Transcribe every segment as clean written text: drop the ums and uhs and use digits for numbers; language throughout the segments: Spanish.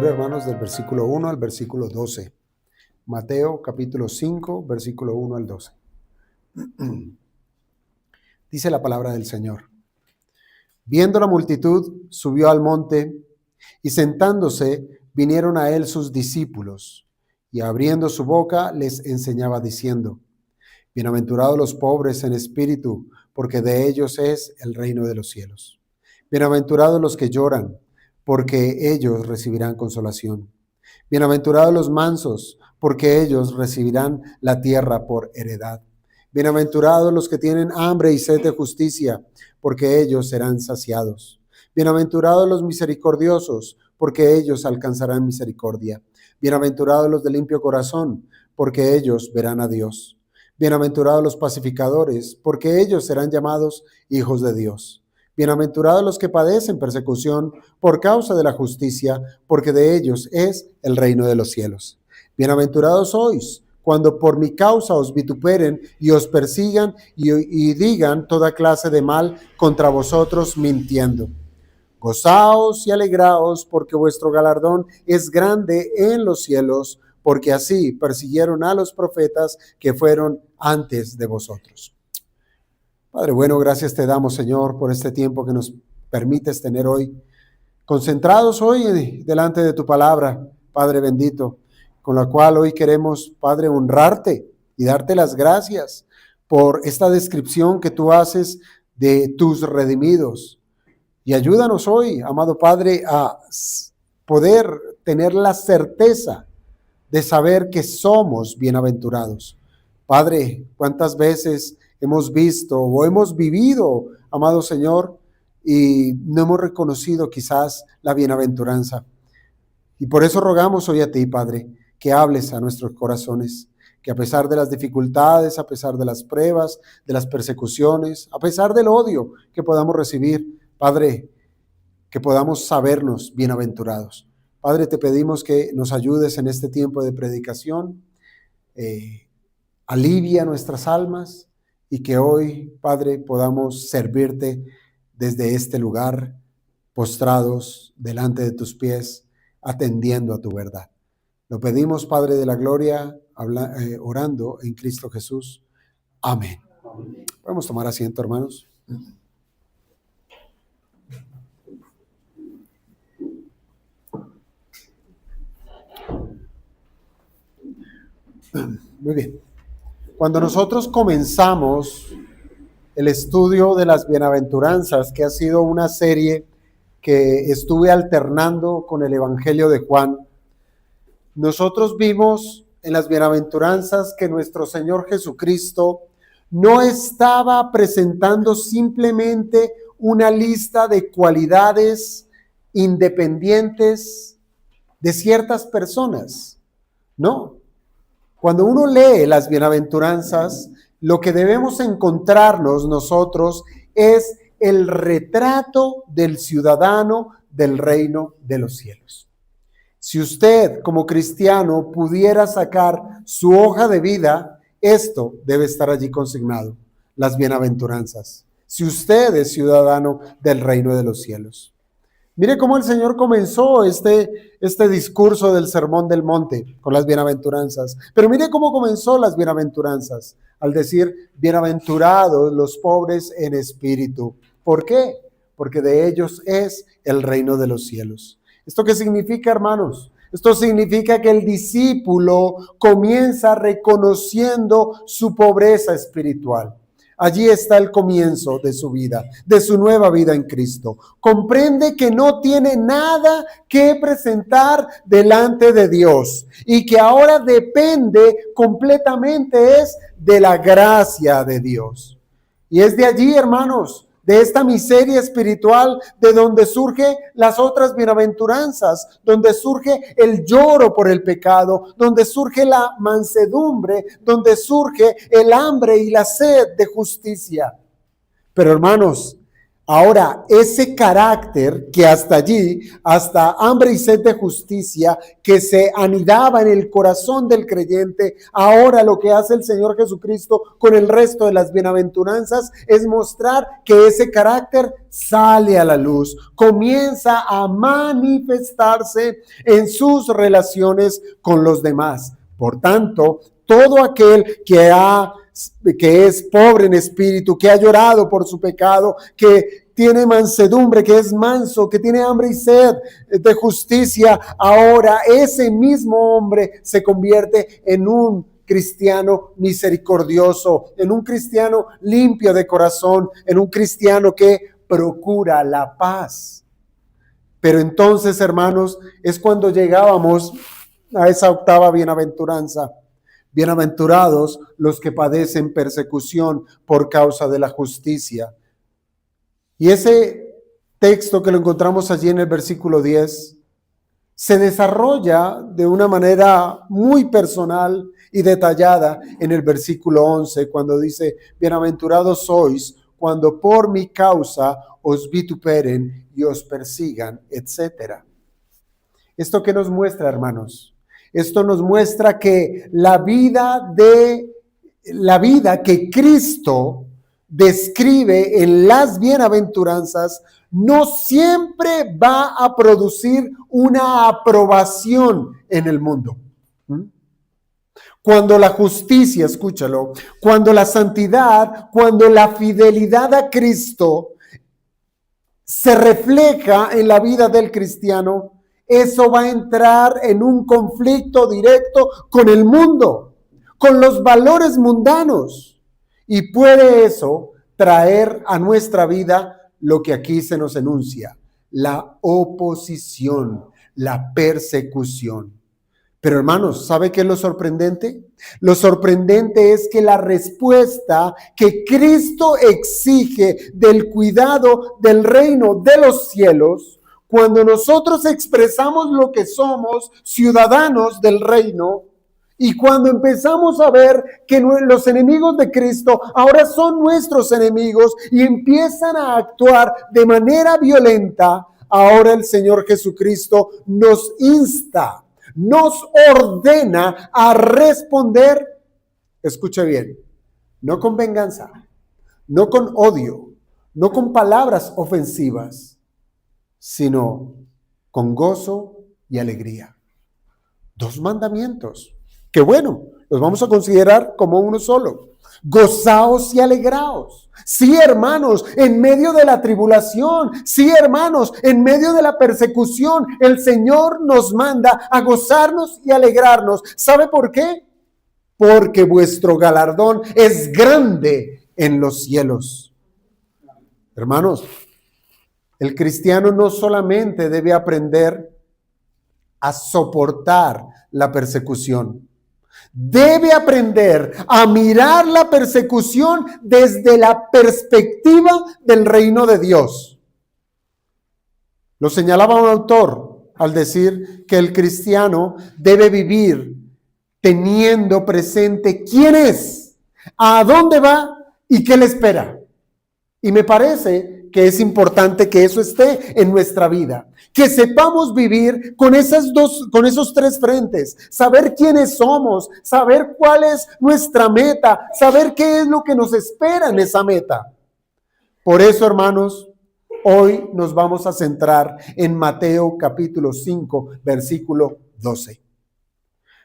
lectura, hermanos, del versículo 1 al versículo 12. Mateo capítulo 5, versículo 1 al 12. Dice la palabra del Señor. Viendo la multitud, subió al monte y sentándose vinieron a él sus discípulos y abriendo su boca les enseñaba diciendo: Bienaventurados los pobres en espíritu, porque de ellos es el reino de los cielos. Bienaventurados los que lloran, porque ellos recibirán consolación. Bienaventurados los mansos, porque ellos recibirán la tierra por heredad. Bienaventurados los que tienen hambre y sed de justicia, porque ellos serán saciados. Bienaventurados los misericordiosos, porque ellos alcanzarán misericordia. Bienaventurados los de limpio corazón, porque ellos verán a Dios. Bienaventurados los pacificadores, porque ellos serán llamados hijos de Dios. Bienaventurados los que padecen persecución por causa de la justicia, porque de ellos es el reino de los cielos. Bienaventurados sois cuando por mi causa os vituperen y os persigan y digan toda clase de mal contra vosotros mintiendo. Gozaos y alegraos, porque vuestro galardón es grande en los cielos, porque así persiguieron a los profetas que fueron antes de vosotros. Padre bueno, gracias te damos, Señor, por este tiempo que nos permites tener hoy, concentrados hoy delante de tu palabra, Padre bendito, con la cual hoy queremos, Padre, honrarte y darte las gracias por esta descripción que tú haces de tus redimidos. Y ayúdanos hoy, amado Padre, a poder tener la certeza de saber que somos bienaventurados. Padre, ¿cuántas veces hemos visto o hemos vivido, amado Señor, y no hemos reconocido quizás la bienaventuranza? Y por eso rogamos hoy a ti, Padre, que hables a nuestros corazones, que a pesar de las dificultades, a pesar de las pruebas, de las persecuciones, a pesar del odio que podamos recibir, Padre, que podamos sabernos bienaventurados. Padre, te pedimos que nos ayudes en este tiempo de predicación, alivia nuestras almas y que hoy, Padre, podamos servirte desde este lugar, postrados delante de tus pies, atendiendo a tu verdad. Lo pedimos, Padre de la gloria, orando en Cristo Jesús. Amén. Podemos tomar asiento, hermanos. Muy bien. Cuando nosotros comenzamos el estudio de las bienaventuranzas, que ha sido una serie que estuve alternando con el Evangelio de Juan, nosotros vimos en las bienaventuranzas que nuestro Señor Jesucristo no estaba presentando simplemente una lista de cualidades independientes de ciertas personas, no. Cuando uno lee las bienaventuranzas, lo que debemos encontrarnos nosotros es el retrato del ciudadano del reino de los cielos. Si usted como cristiano pudiera sacar su hoja de vida, esto debe estar allí consignado, las bienaventuranzas. Si usted es ciudadano del reino de los cielos. Mire cómo el Señor comenzó este discurso del Sermón del Monte con las bienaventuranzas. Pero mire cómo comenzó las bienaventuranzas al decir: bienaventurados los pobres en espíritu. ¿Por qué? Porque de ellos es el reino de los cielos. ¿Esto qué significa, hermanos? Esto significa que el discípulo comienza reconociendo su pobreza espiritual. Allí está el comienzo de su vida, de su nueva vida en Cristo. Comprende que no tiene nada que presentar delante de Dios y que ahora depende completamente es de la gracia de Dios. Y es de allí, hermanos, de esta miseria espiritual, de donde surge las otras bienaventuranzas, donde surge el lloro por el pecado, donde surge la mansedumbre, donde surge el hambre y la sed de justicia. Pero hermanos, Ahora, ese carácter que hasta allí, hasta hambre y sed de justicia, que se anidaba en el corazón del creyente, ahora lo que hace el Señor Jesucristo con el resto de las bienaventuranzas es mostrar que ese carácter sale a la luz, comienza a manifestarse en sus relaciones con los demás. Por tanto, todo aquel que es pobre en espíritu, que ha llorado por su pecado, que tiene mansedumbre, que es manso, que tiene hambre y sed de justicia, ahora ese mismo hombre se convierte en un cristiano misericordioso, en un cristiano limpio de corazón, en un cristiano que procura la paz. Pero entonces, hermanos, es cuando llegábamos a esa octava bienaventuranza. Bienaventurados los que padecen persecución por causa de la justicia. Y ese texto que lo encontramos allí en el versículo 10 se desarrolla de una manera muy personal y detallada en el versículo 11, cuando dice: bienaventurados sois cuando por mi causa os vituperen y os persigan, etc. ¿Esto qué nos muestra, hermanos? Esto nos muestra que la vida que Cristo describe en las bienaventuranzas no siempre va a producir una aprobación en el mundo. Cuando la justicia, escúchalo, cuando la santidad, cuando la fidelidad a Cristo se refleja en la vida del cristiano, eso va a entrar en un conflicto directo con el mundo, con los valores mundanos. Y puede eso traer a nuestra vida lo que aquí se nos enuncia: la oposición, la persecución. Pero hermanos, ¿sabe qué es lo sorprendente? Lo sorprendente es que la respuesta que Cristo exige del cuidado del reino de los cielos, cuando nosotros expresamos lo que somos, ciudadanos del reino, y cuando empezamos a ver que los enemigos de Cristo ahora son nuestros enemigos y empiezan a actuar de manera violenta, ahora el Señor Jesucristo nos insta, nos ordena a responder, escuche bien, no con venganza, no con odio, no con palabras ofensivas, sino con gozo y alegría. 2 mandamientos, que bueno, los vamos a considerar como uno solo. Gozaos y alegraos. Sí, hermanos, en medio de la tribulación, sí, hermanos, en medio de la persecución, el Señor nos manda a gozarnos y alegrarnos. ¿Sabe por qué? Porque vuestro galardón es grande en los cielos. Hermanos, el cristiano no solamente debe aprender a soportar la persecución, debe aprender a mirar la persecución desde la perspectiva del reino de Dios. Lo señalaba un autor al decir que el cristiano debe vivir teniendo presente quién es, a dónde va y qué le espera. Y me parece que es importante que eso esté en nuestra vida, que sepamos vivir con esos 3 frentes, saber quiénes somos, saber cuál es nuestra meta, saber qué es lo que nos espera en esa meta. Por eso, hermanos, hoy nos vamos a centrar en Mateo capítulo 5, versículo 12.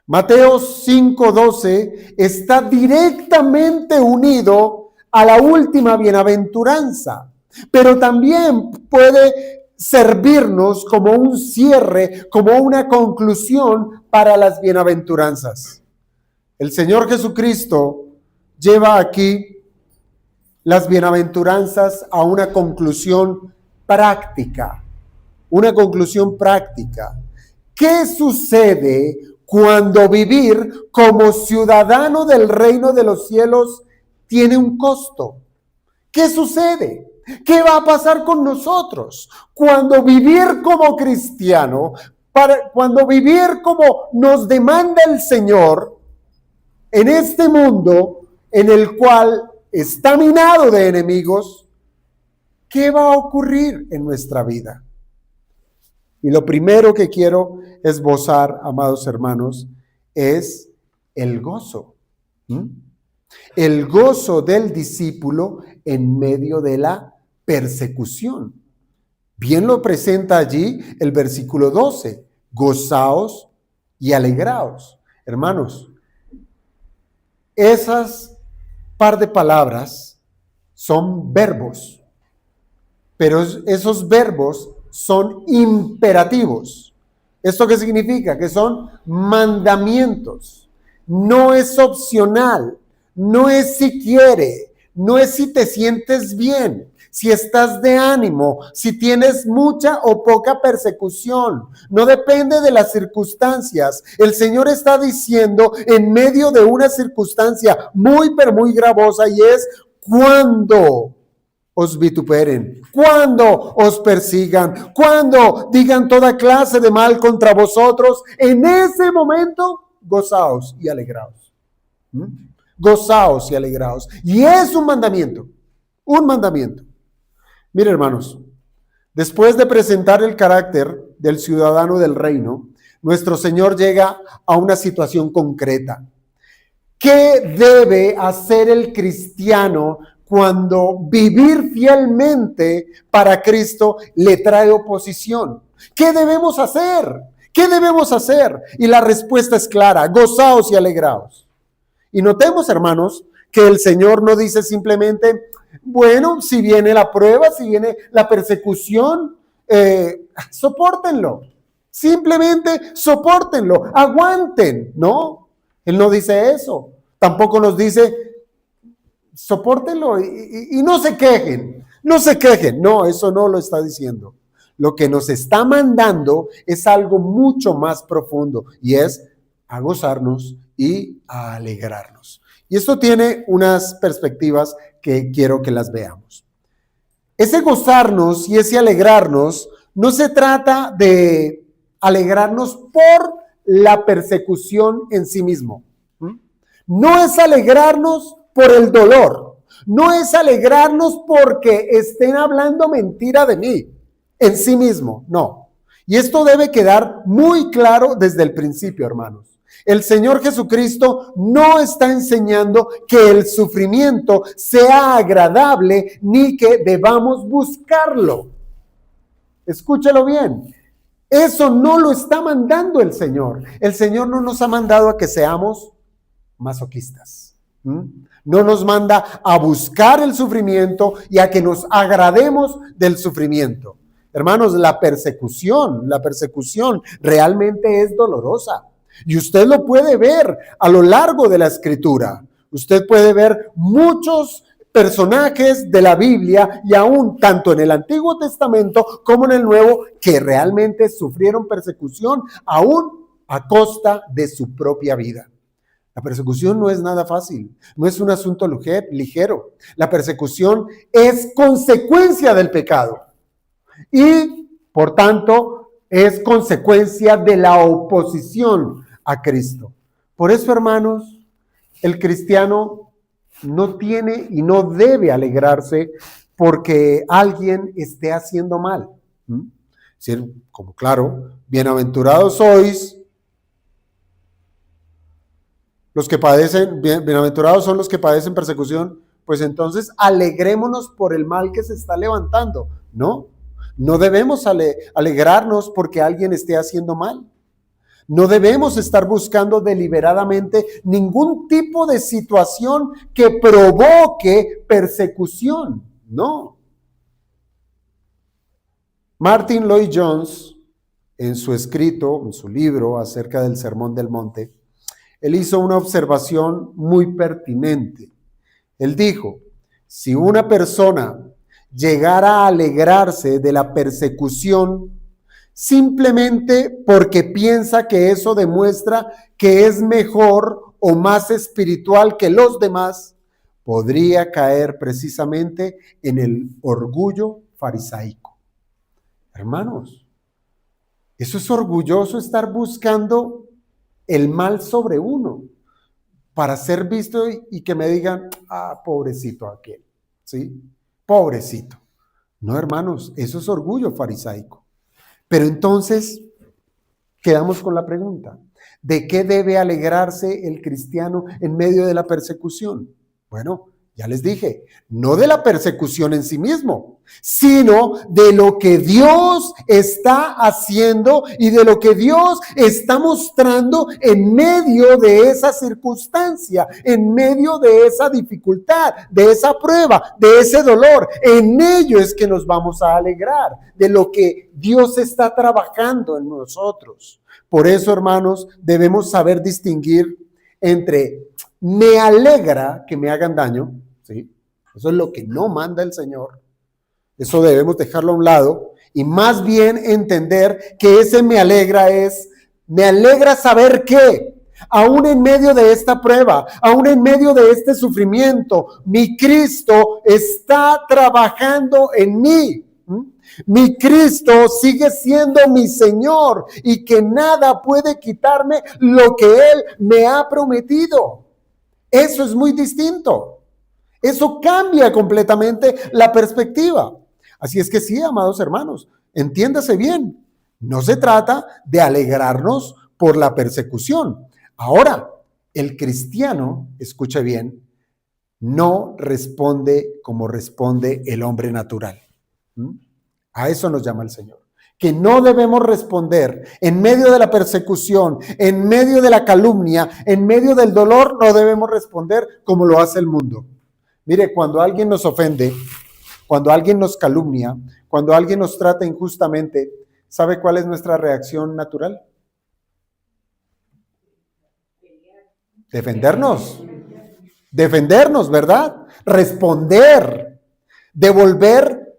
Mateo 5:12 está directamente unido a la última bienaventuranza, pero también puede servirnos como un cierre, como una conclusión para las bienaventuranzas. El Señor Jesucristo lleva aquí las bienaventuranzas a una conclusión práctica. Una conclusión práctica. ¿Qué sucede cuando vivir como ciudadano del reino de los cielos tiene un costo? ¿Qué sucede? ¿Qué va a pasar con nosotros cuando vivir como cristiano, cuando vivir como nos demanda el Señor en este mundo en el cual está minado de enemigos, ¿qué va a ocurrir en nuestra vida? Y lo primero que quiero esbozar, amados hermanos, es el gozo. ¿Mm? El gozo del discípulo en medio de la persecución. Bien lo presenta allí el versículo 12. Gozaos y alegraos. Hermanos, esas par de palabras son verbos, pero esos verbos son imperativos. ¿Esto qué significa? Que son mandamientos. No es opcional, no es si quiere, no es si te sientes bien, si estás de ánimo, si tienes mucha o poca persecución. No depende de las circunstancias. El Señor está diciendo en medio de una circunstancia muy, pero muy gravosa, y es cuando os vituperen, cuando os persigan, cuando digan toda clase de mal contra vosotros, en ese momento gozaos y alegraos. ¿Mm? Gozaos y alegraos. Y es un mandamiento, un mandamiento. Mire, hermanos, después de presentar el carácter del ciudadano del reino, nuestro Señor llega a una situación concreta. ¿Qué debe hacer el cristiano cuando vivir fielmente para Cristo le trae oposición? ¿Qué debemos hacer? ¿Qué debemos hacer? Y la respuesta es clara: gozaos y alegraos. Y notemos, hermanos, que el Señor no dice simplemente, bueno, si viene la prueba, si viene la persecución, sopórtenlo. Simplemente sopórtenlo, aguanten, ¿no? Él no dice eso. Tampoco nos dice, sopórtenlo y no se quejen, no se quejen. No, eso no lo está diciendo. Lo que nos está mandando es algo mucho más profundo, y es a gozarnos y a alegrarnos. Y esto tiene unas perspectivas que quiero que las veamos. Ese gozarnos y ese alegrarnos no se trata de alegrarnos por la persecución en sí mismo. No es alegrarnos por el dolor. No es alegrarnos porque estén hablando mentira de mí en sí mismo. No. Y esto debe quedar muy claro desde el principio, hermanos. El Señor Jesucristo no está enseñando que el sufrimiento sea agradable ni que debamos buscarlo. Escúchelo bien. Eso no lo está mandando el Señor. El Señor no nos ha mandado a que seamos masoquistas. No nos manda a buscar el sufrimiento y a que nos agrademos del sufrimiento. Hermanos, la persecución realmente es dolorosa. Y usted lo puede ver a lo largo de la Escritura. Usted puede ver muchos personajes de la Biblia, y aún tanto en el Antiguo Testamento como en el Nuevo, que realmente sufrieron persecución aún a costa de su propia vida. La persecución no es nada fácil, no es un asunto ligero. La persecución es consecuencia del pecado y, por tanto, es consecuencia de la oposición a Cristo. Por eso, hermanos, el cristiano no tiene y no debe alegrarse porque alguien esté haciendo mal. Es decir, como claro, bienaventurados sois los que padecen, bienaventurados son los que padecen persecución, pues entonces alegrémonos por el mal que se está levantando. No debemos alegrarnos porque alguien esté haciendo mal. No debemos estar buscando deliberadamente ningún tipo de situación que provoque persecución. No. Martin Lloyd-Jones, en su escrito, en su libro acerca del Sermón del Monte, él hizo una observación muy pertinente. Él dijo, si una persona llegara a alegrarse de la persecución simplemente porque piensa que eso demuestra que es mejor o más espiritual que los demás, podría caer precisamente en el orgullo farisaico. Hermanos, eso es orgulloso, estar buscando el mal sobre uno para ser visto y que me digan, pobrecito aquel, ¿sí? Pobrecito. No, hermanos, eso es orgullo farisaico. Pero entonces quedamos con la pregunta, ¿de qué debe alegrarse el cristiano en medio de la persecución? Bueno, ya les dije, no de la persecución en sí mismo, sino de lo que Dios está haciendo y de lo que Dios está mostrando en medio de esa circunstancia, en medio de esa dificultad, de esa prueba, de ese dolor. En ello es que nos vamos a alegrar, de lo que Dios está trabajando en nosotros. Por eso, hermanos, debemos saber distinguir entre me alegra que me hagan daño, ¿sí? Eso es lo que no manda el Señor. Eso debemos dejarlo a un lado y más bien entender que ese me alegra saber que aún en medio de esta prueba, aún en medio de este sufrimiento, mi Cristo está trabajando en mí. Mi Cristo sigue siendo mi Señor y que nada puede quitarme lo que Él me ha prometido. Eso es muy distinto. Eso cambia completamente la perspectiva. Así es que sí, amados hermanos, entiéndase bien. No se trata de alegrarnos por la persecución. Ahora, el cristiano, escuche bien, no responde como responde el hombre natural. A eso nos llama el Señor. Que no debemos responder en medio de la persecución, en medio de la calumnia, en medio del dolor, no debemos responder como lo hace el mundo. Mire, cuando alguien nos ofende, cuando alguien nos calumnia, cuando alguien nos trata injustamente, ¿sabe cuál es nuestra reacción natural? Defendernos, ¿verdad? Responder, devolver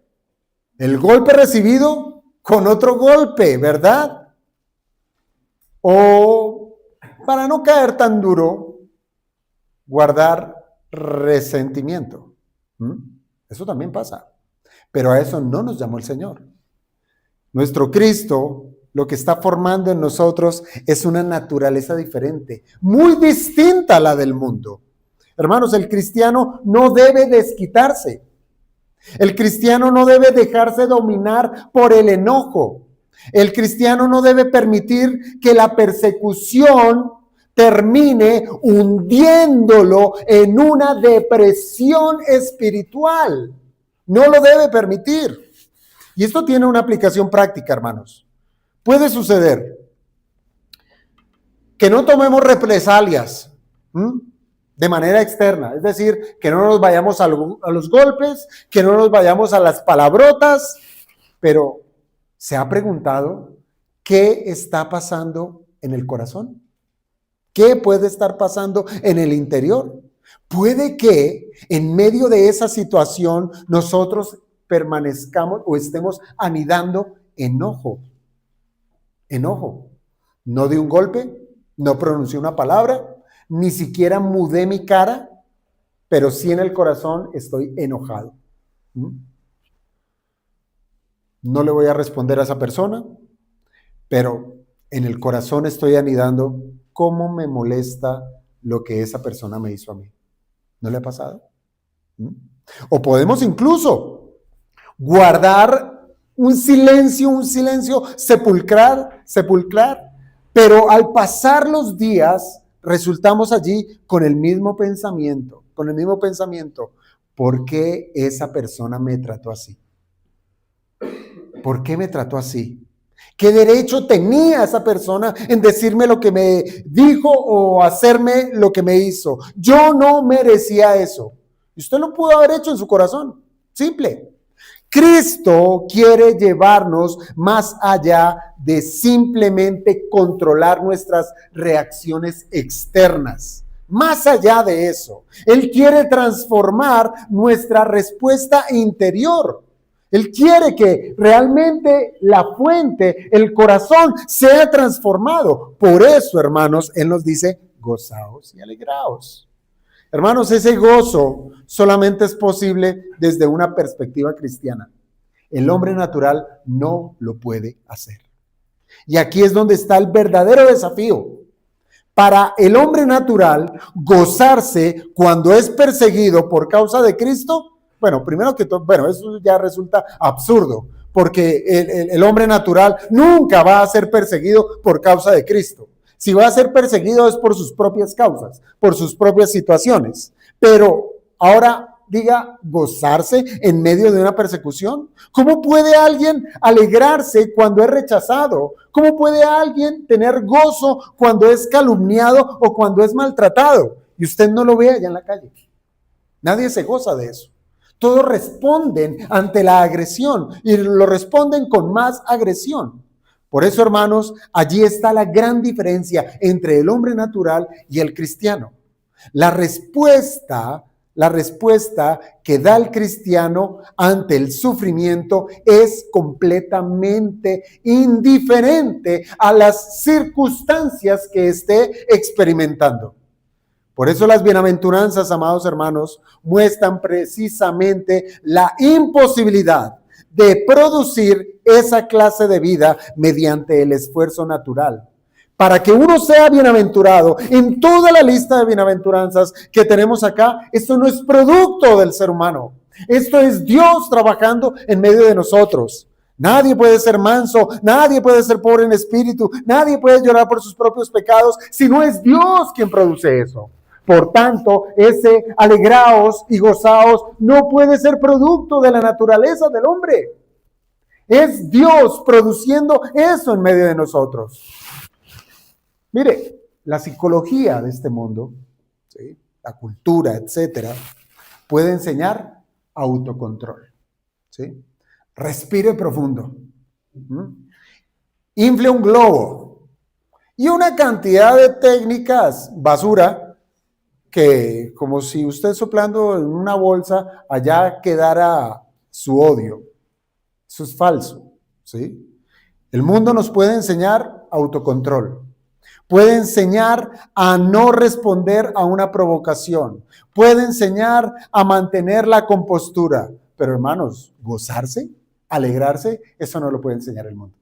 el golpe recibido con otro golpe, ¿verdad? O para no caer tan duro, guardar resentimiento. Eso también pasa. Pero a eso no nos llamó el Señor. Nuestro Cristo, lo que está formando en nosotros es una naturaleza diferente, muy distinta a la del mundo. Hermanos, el cristiano no debe desquitarse. El cristiano no debe dejarse dominar por el enojo. El cristiano no debe permitir que la persecución termine hundiéndolo en una depresión espiritual. No lo debe permitir. Y esto tiene una aplicación práctica, hermanos. Puede suceder que no tomemos represalias de manera externa, es decir, que no nos vayamos a los golpes, que no nos vayamos a las palabrotas, pero ¿se ha preguntado qué está pasando en el corazón? ¿Qué puede estar pasando en el interior? Puede que en medio de esa situación nosotros permanezcamos o estemos anidando enojo. No di un golpe, no pronuncié una palabra, ni siquiera mudé mi cara, pero sí en el corazón estoy enojado. No le voy a responder a esa persona, pero en el corazón estoy anidando cómo me molesta lo que esa persona me hizo a mí. ¿No le ha pasado? O podemos incluso guardar un silencio sepulcrar, pero al pasar los días resultamos allí con el mismo pensamiento. ¿Por qué esa persona me trató así? ¿Por qué me trató así? ¿Qué derecho tenía esa persona en decirme lo que me dijo o hacerme lo que me hizo? Yo no merecía eso. Y usted lo pudo haber hecho en su corazón. Simple. Cristo quiere llevarnos más allá de simplemente controlar nuestras reacciones externas. Más allá de eso, Él quiere transformar nuestra respuesta interior. Él quiere que realmente la fuente, el corazón, sea transformado. Por eso, hermanos, Él nos dice, gozaos y alegraos. Hermanos, ese gozo solamente es posible desde una perspectiva cristiana. El hombre natural no lo puede hacer. Y aquí es donde está el verdadero desafío. Para el hombre natural, gozarse cuando es perseguido por causa de Cristo Bueno, primero que todo, bueno, eso ya resulta absurdo, porque el hombre natural nunca va a ser perseguido por causa de Cristo. Si va a ser perseguido es por sus propias causas, por sus propias situaciones. Pero ahora diga, gozarse en medio de una persecución. ¿Cómo puede alguien alegrarse cuando es rechazado? ¿Cómo puede alguien tener gozo cuando es calumniado o cuando es maltratado? Y usted no lo ve allá en la calle. Nadie se goza de eso. Todos responden ante la agresión y lo responden con más agresión. Por eso, hermanos, allí está la gran diferencia entre el hombre natural y el cristiano. La respuesta que da el cristiano ante el sufrimiento es completamente indiferente a las circunstancias que esté experimentando. Por eso las bienaventuranzas, amados hermanos, muestran precisamente la imposibilidad de producir esa clase de vida mediante el esfuerzo natural. Para que uno sea bienaventurado, en toda la lista de bienaventuranzas que tenemos acá, esto no es producto del ser humano. Esto es Dios trabajando en medio de nosotros. Nadie puede ser manso, nadie puede ser pobre en espíritu, nadie puede llorar por sus propios pecados, si no es Dios quien produce eso. Por tanto, ese alegraos y gozaos no puede ser producto de la naturaleza del hombre. Es Dios produciendo eso en medio de nosotros. Mire, la psicología de este mundo, ¿sí?, la cultura, etcétera, puede enseñar autocontrol. ¿Sí? Respire profundo. Infle un globo. Y una cantidad de técnicas basura que, como si usted soplando en una bolsa, allá quedara su odio. Eso es falso. ¿Sí? El mundo nos puede enseñar autocontrol. Puede enseñar a no responder a una provocación. Puede enseñar a mantener la compostura. Pero hermanos, gozarse, alegrarse, eso no lo puede enseñar el mundo.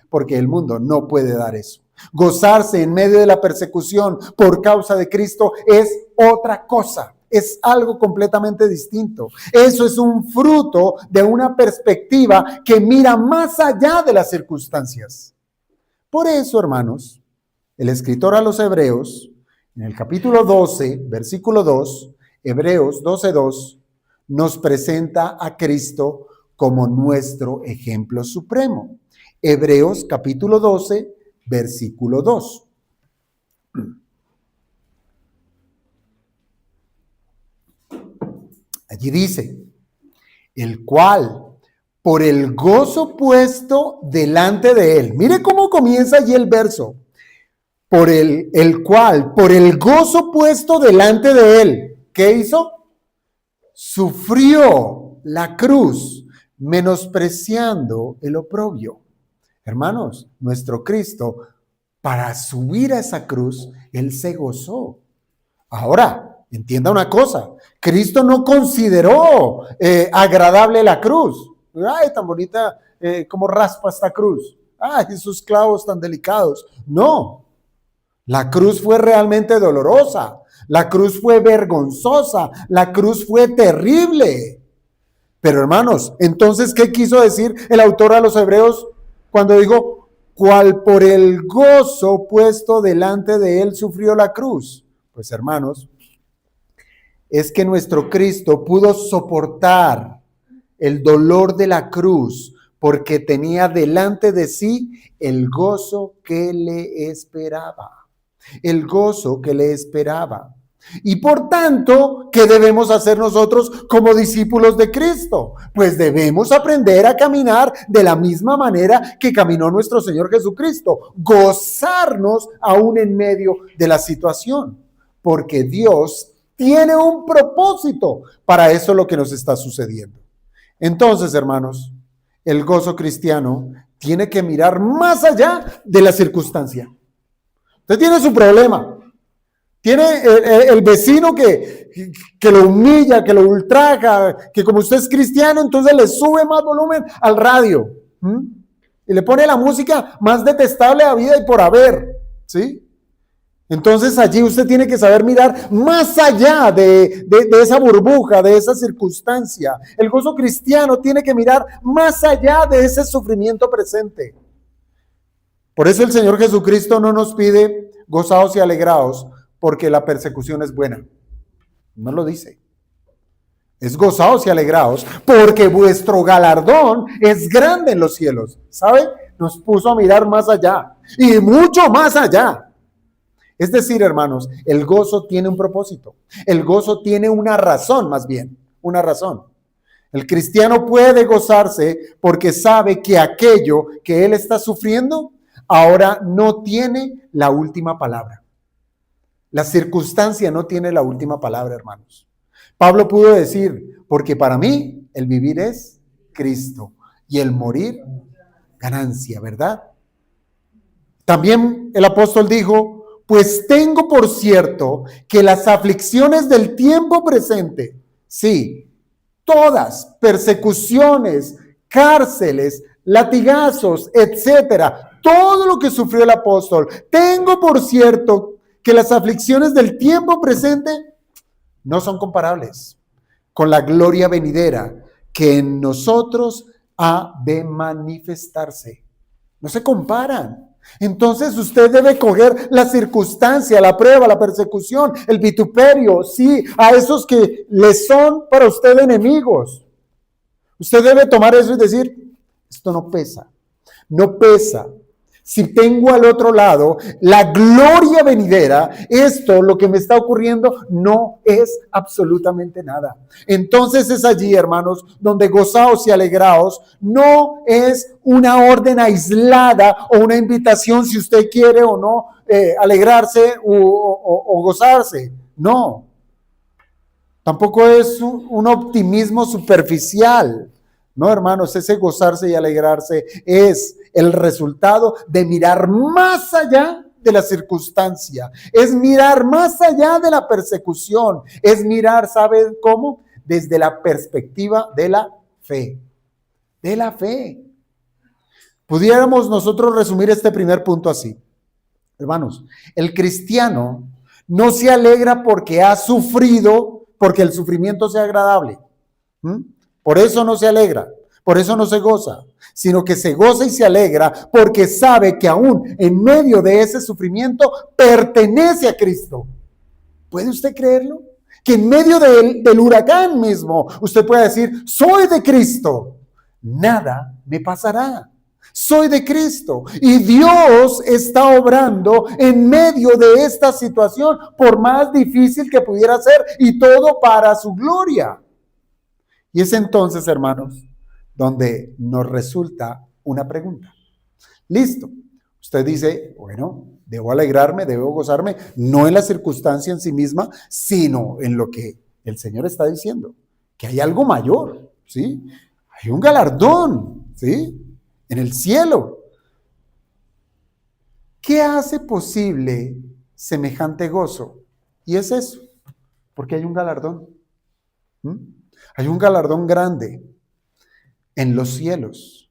Porque el mundo no puede dar eso. Gozarse en medio de la persecución por causa de Cristo es otra cosa. Es algo completamente distinto. Eso es un fruto de una perspectiva que mira más allá de las circunstancias. Por eso, hermanos, el escritor a los Hebreos, en el capítulo 12, versículo 2, Hebreos 12:2, nos presenta a Cristo como nuestro ejemplo supremo. Hebreos capítulo 12, versículo 2. Allí dice, el cual, por el gozo puesto delante de él. Mire cómo comienza allí el verso. Por el cual, por el gozo puesto delante de él, ¿qué hizo? Sufrió la cruz, menospreciando el oprobio. Hermanos, nuestro Cristo, para subir a esa cruz, él se gozó. Ahora, entienda una cosa, Cristo no consideró agradable la cruz. Ay, tan bonita, cómo raspa esta cruz. Ay, esos clavos tan delicados. No. La cruz fue realmente dolorosa, la cruz fue vergonzosa, la cruz fue terrible. Pero hermanos, entonces, ¿qué quiso decir el autor a los Hebreos cuando dijo, cual por el gozo puesto delante de él sufrió la cruz? Pues hermanos, es que nuestro Cristo pudo soportar el dolor de la cruz porque tenía delante de sí el gozo que le esperaba. El gozo que le esperaba. Y por tanto, ¿qué debemos hacer nosotros como discípulos de Cristo? Pues debemos aprender a caminar de la misma manera que caminó nuestro Señor Jesucristo, gozarnos aún en medio de la situación, porque Dios tiene un propósito para eso lo que nos está sucediendo. Entonces, hermanos, el gozo cristiano tiene que mirar más allá de la circunstancia. Usted tiene su problema, tiene el vecino que lo humilla, que lo ultraja, que como usted es cristiano, entonces le sube más volumen al radio, y le pone la música más detestable a vida y por haber, ¿sí? Entonces allí usted tiene que saber mirar más allá de esa burbuja, de esa circunstancia. El gozo cristiano tiene que mirar más allá de ese sufrimiento presente. Por eso el Señor Jesucristo no nos pide gozaos y alegraos porque la persecución es buena. No lo dice. Es gozaos y alegraos porque vuestro galardón es grande en los cielos. ¿Sabe? Nos puso a mirar más allá y mucho más allá. Es decir, hermanos, el gozo tiene un propósito. El gozo tiene una razón, más bien, una razón. El cristiano puede gozarse porque sabe que aquello que él está sufriendo ahora no tiene la última palabra. La circunstancia no tiene la última palabra, hermanos. Pablo pudo decir, porque para mí el vivir es Cristo y el morir ganancia, ¿verdad? También el apóstol dijo, pues tengo por cierto que las aflicciones del tiempo presente, sí, todas, persecuciones, cárceles, latigazos, etcétera, todo lo que sufrió el apóstol, tengo por cierto que las aflicciones del tiempo presente no son comparables con la gloria venidera que en nosotros ha de manifestarse. No se comparan. Entonces usted debe coger la circunstancia, la prueba, la persecución, el vituperio, sí, a esos que le son para usted enemigos. Usted debe tomar eso y decir, esto no pesa, no pesa. Si tengo al otro lado la gloria venidera, esto, lo que me está ocurriendo, no es absolutamente nada. Entonces es allí, hermanos, donde gozaos y alegraos no es una orden aislada o una invitación si usted quiere o no alegrarse o gozarse. No. Tampoco es un optimismo superficial. No, hermanos, ese gozarse y alegrarse es el resultado de mirar más allá de la circunstancia, es mirar más allá de la persecución, es mirar, ¿sabe cómo? Desde la perspectiva de la fe, de la fe. Pudiéramos nosotros resumir este primer punto así, hermanos, el cristiano no se alegra porque ha sufrido, porque el sufrimiento sea agradable. Por eso no se alegra, por eso no se goza, sino que se goza y se alegra porque sabe que aún en medio de ese sufrimiento pertenece a Cristo. ¿Puede usted creerlo? Que en medio del huracán mismo usted puede decir, soy de Cristo, nada me pasará. Soy de Cristo y Dios está obrando en medio de esta situación, por más difícil que pudiera ser, y todo para su gloria. Y es entonces, hermanos, donde nos resulta una pregunta. Listo. Usted dice, bueno, debo alegrarme, debo gozarme, no en la circunstancia en sí misma, sino en lo que el Señor está diciendo, que hay algo mayor, ¿sí? Hay un galardón, ¿sí? En el cielo. ¿Qué hace posible semejante gozo? Y es eso, porque hay un galardón. Hay un galardón grande en los cielos.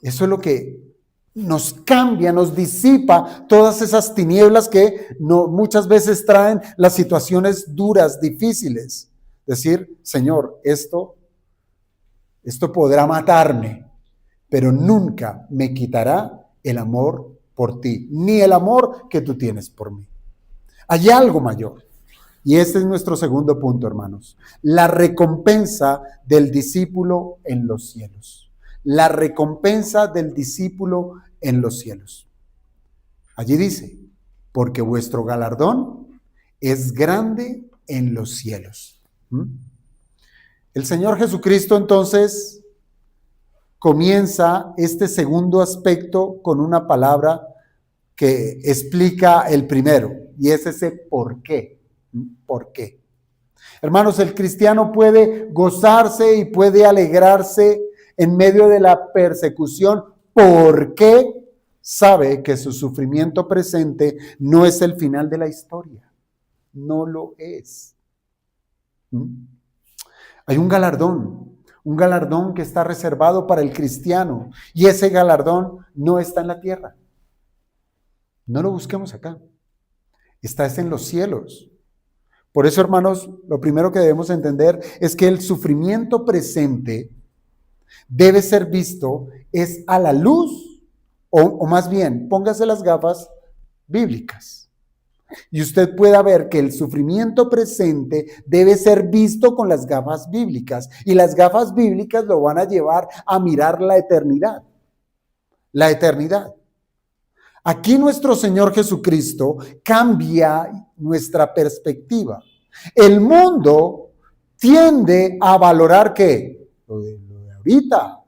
Eso es lo que nos cambia, nos disipa todas esas tinieblas que muchas veces traen las situaciones duras, difíciles. Decir, Señor, esto podrá matarme, pero nunca me quitará el amor por ti, ni el amor que tú tienes por mí. Hay algo mayor. Y este es nuestro segundo punto, hermanos. La recompensa del discípulo en los cielos. La recompensa del discípulo en los cielos. Allí dice, porque vuestro galardón es grande en los cielos. El Señor Jesucristo entonces comienza este segundo aspecto con una palabra que explica el primero, y es ese por qué. ¿Por qué? Hermanos, el cristiano puede gozarse y puede alegrarse en medio de la persecución porque sabe que su sufrimiento presente no es el final de la historia. No lo es. Hay un galardón que está reservado para el cristiano, y ese galardón no está en la tierra. No lo busquemos acá. estás en los cielos. Por eso, hermanos, lo primero que debemos entender es que el sufrimiento presente debe ser visto es a la luz, o más bien, póngase las gafas bíblicas. Y usted pueda ver que el sufrimiento presente debe ser visto con las gafas bíblicas. Y las gafas bíblicas lo van a llevar a mirar la eternidad. La eternidad. Aquí nuestro Señor Jesucristo cambia nuestra perspectiva. El mundo tiende a valorar ¿qué? Lo de ahorita,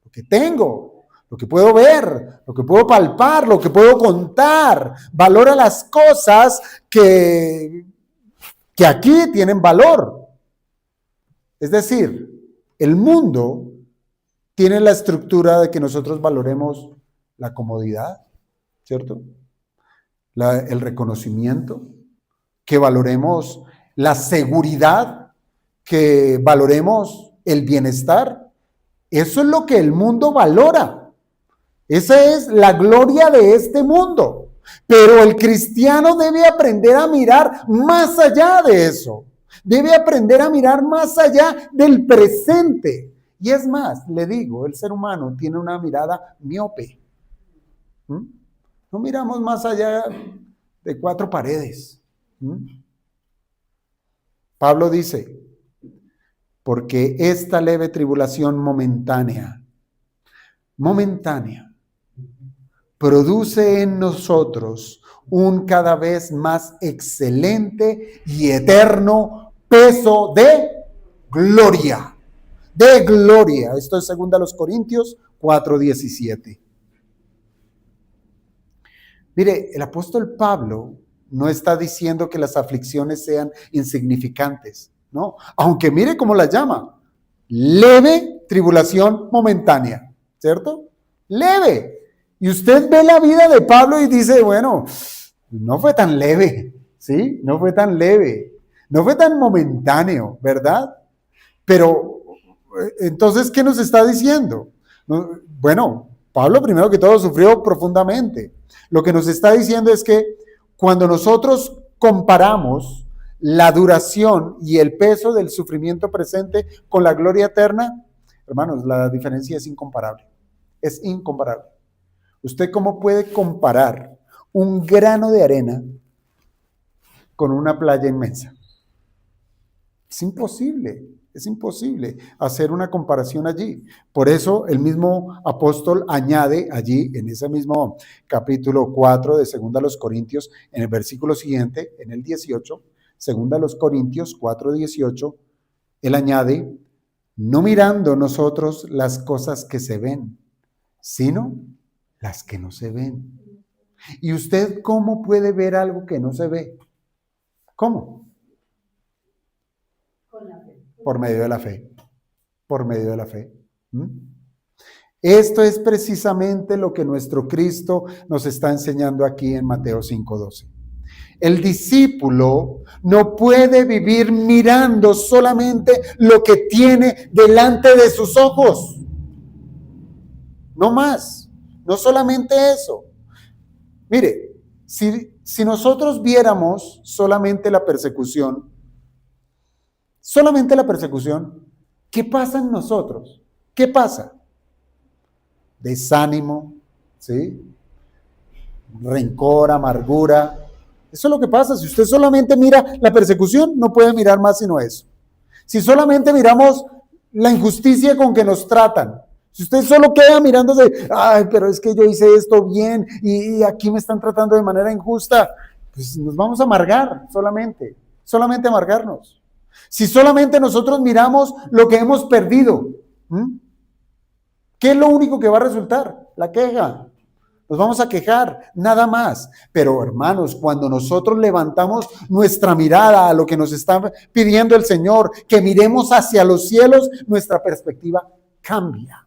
lo que tengo, lo que puedo ver, lo que puedo palpar, lo que puedo contar. Valora las cosas que aquí tienen valor. Es decir, el mundo tiene la estructura de que nosotros valoremos la comodidad, ¿cierto? El reconocimiento, que valoremos la seguridad, que valoremos el bienestar. Eso es lo que el mundo valora. Esa es la gloria de este mundo. Pero el cristiano debe aprender a mirar más allá de eso. Debe aprender a mirar más allá del presente. Y es más, le digo, el ser humano tiene una mirada miope. No miramos más allá de 4 paredes. Pablo dice, porque esta leve tribulación momentánea, produce en nosotros un cada vez más excelente y eterno peso de gloria. De gloria. Esto es 2 Corintios 4:17. Mire, el apóstol Pablo no está diciendo que las aflicciones sean insignificantes, ¿no? Aunque mire cómo las llama. Leve tribulación momentánea, ¿cierto? Leve. Y usted ve la vida de Pablo y dice, bueno, no fue tan leve, ¿sí? No fue tan leve. No fue tan momentáneo, ¿verdad? Pero, entonces, ¿qué nos está diciendo? Bueno, Pablo primero que todo sufrió profundamente. Lo que nos está diciendo es que cuando nosotros comparamos la duración y el peso del sufrimiento presente con la gloria eterna, hermanos, la diferencia es incomparable. Es incomparable. ¿Usted cómo puede comparar un grano de arena con una playa inmensa? Es imposible hacer una comparación allí. Por eso el mismo apóstol añade allí, en ese mismo capítulo 4 de 2 Corintios, en el versículo siguiente, en el 18, 2 Corintios 4:18, él añade, no mirando nosotros las cosas que se ven, sino las que no se ven. ¿Y usted cómo puede ver algo que no se ve? ¿Cómo? Por medio de la fe. Por medio de la fe. Esto es precisamente lo que nuestro Cristo nos está enseñando aquí en Mateo 5:12. El discípulo no puede vivir mirando solamente lo que tiene delante de sus ojos. No más. No solamente eso. Mire, si nosotros viéramos solamente la persecución, ¿qué pasa en nosotros? ¿Qué pasa? Desánimo, ¿sí? Rencor, amargura. Eso es lo que pasa. Si usted solamente mira la persecución, no puede mirar más sino eso. Si solamente miramos la injusticia con que nos tratan, si usted solo queda mirándose, ay, pero es que yo hice esto bien y aquí me están tratando de manera injusta, pues nos vamos a amargar solamente amargarnos. Si solamente nosotros miramos lo que hemos perdido, ¿qué es lo único que va a resultar? La queja. Nos vamos a quejar, nada más. Pero hermanos, cuando nosotros levantamos nuestra mirada a lo que nos está pidiendo el Señor, que miremos hacia los cielos, nuestra perspectiva cambia.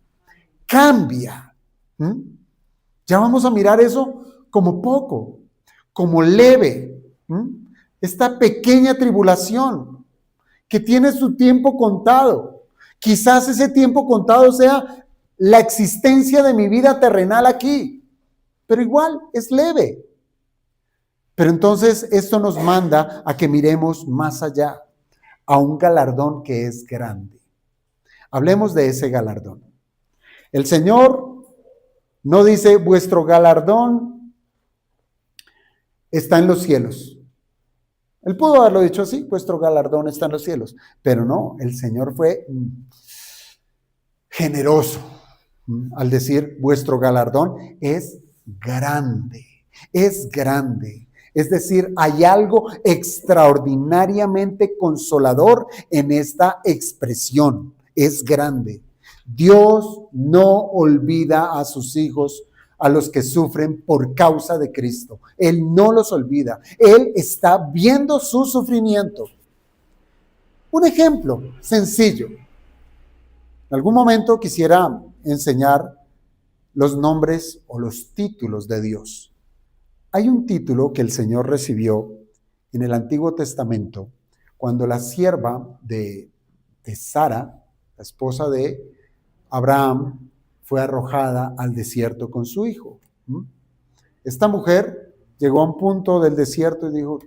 Ya vamos a mirar eso como poco, como leve. Esta pequeña tribulación que tiene su tiempo contado. Quizás ese tiempo contado sea la existencia de mi vida terrenal aquí, pero igual es leve. Pero entonces esto nos manda a que miremos más allá, a un galardón que es grande. Hablemos de ese galardón. El Señor no dice, vuestro galardón está en los cielos. Él pudo haberlo dicho así, vuestro galardón está en los cielos. Pero no, el Señor fue generoso al decir, vuestro galardón es grande, es grande. Es decir, hay algo extraordinariamente consolador en esta expresión, es grande. Dios no olvida a sus hijos, a los que sufren por causa de Cristo. Él no los olvida. Él está viendo su sufrimiento. Un ejemplo sencillo. En algún momento quisiera enseñar los nombres o los títulos de Dios. Hay un título que el Señor recibió en el Antiguo Testamento cuando la sierva de Sara, la esposa de Abraham, fue arrojada al desierto con su hijo. Esta mujer llegó a un punto del desierto y dijo,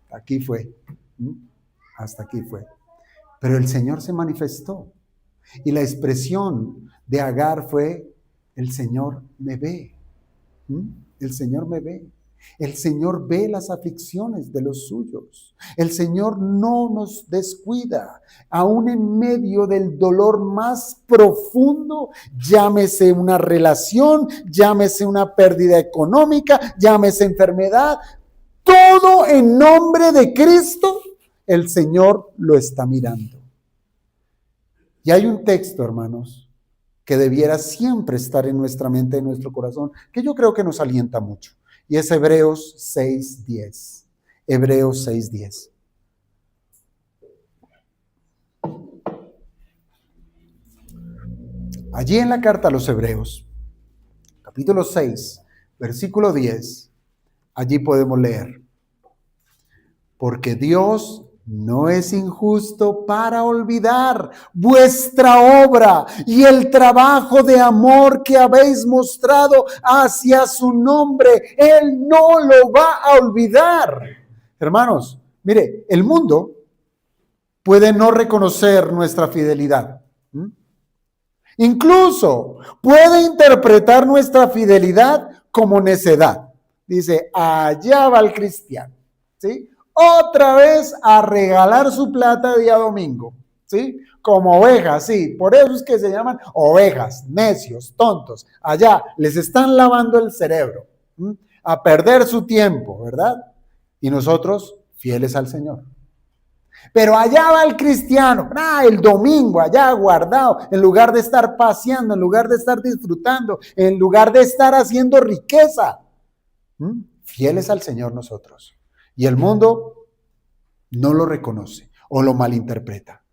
aquí fue, hasta aquí fue. Pero el Señor se manifestó y la expresión de Agar fue, el Señor me ve, el Señor me ve. El Señor ve las aflicciones de los suyos. El Señor no nos descuida, aún en medio del dolor más profundo, llámese una relación, llámese una pérdida económica, llámese enfermedad, todo en nombre de Cristo, el Señor lo está mirando. Y hay un texto, hermanos, que debiera siempre estar en nuestra mente, en nuestro corazón, que yo creo que nos alienta mucho. Y es Hebreos 6:10. Hebreos 6:10. Allí en la carta a los Hebreos, capítulo 6, versículo 10, allí podemos leer. Porque Dios no es injusto para olvidar vuestra obra y el trabajo de amor que habéis mostrado hacia su nombre. Él no lo va a olvidar. Hermanos, mire, el mundo puede no reconocer nuestra fidelidad. Incluso puede interpretar nuestra fidelidad como necedad. Dice, allá va el cristiano, ¿sí? Otra vez a regalar su plata día domingo, ¿sí? Como ovejas, sí, por eso es que se llaman ovejas, necios, tontos. Allá les están lavando el cerebro, a perder su tiempo, ¿verdad? Y nosotros, fieles al Señor. Pero allá va el cristiano, el domingo, allá guardado, en lugar de estar paseando, en lugar de estar disfrutando, en lugar de estar haciendo riqueza. Fieles al Señor nosotros. Y el mundo no lo reconoce o lo malinterpreta,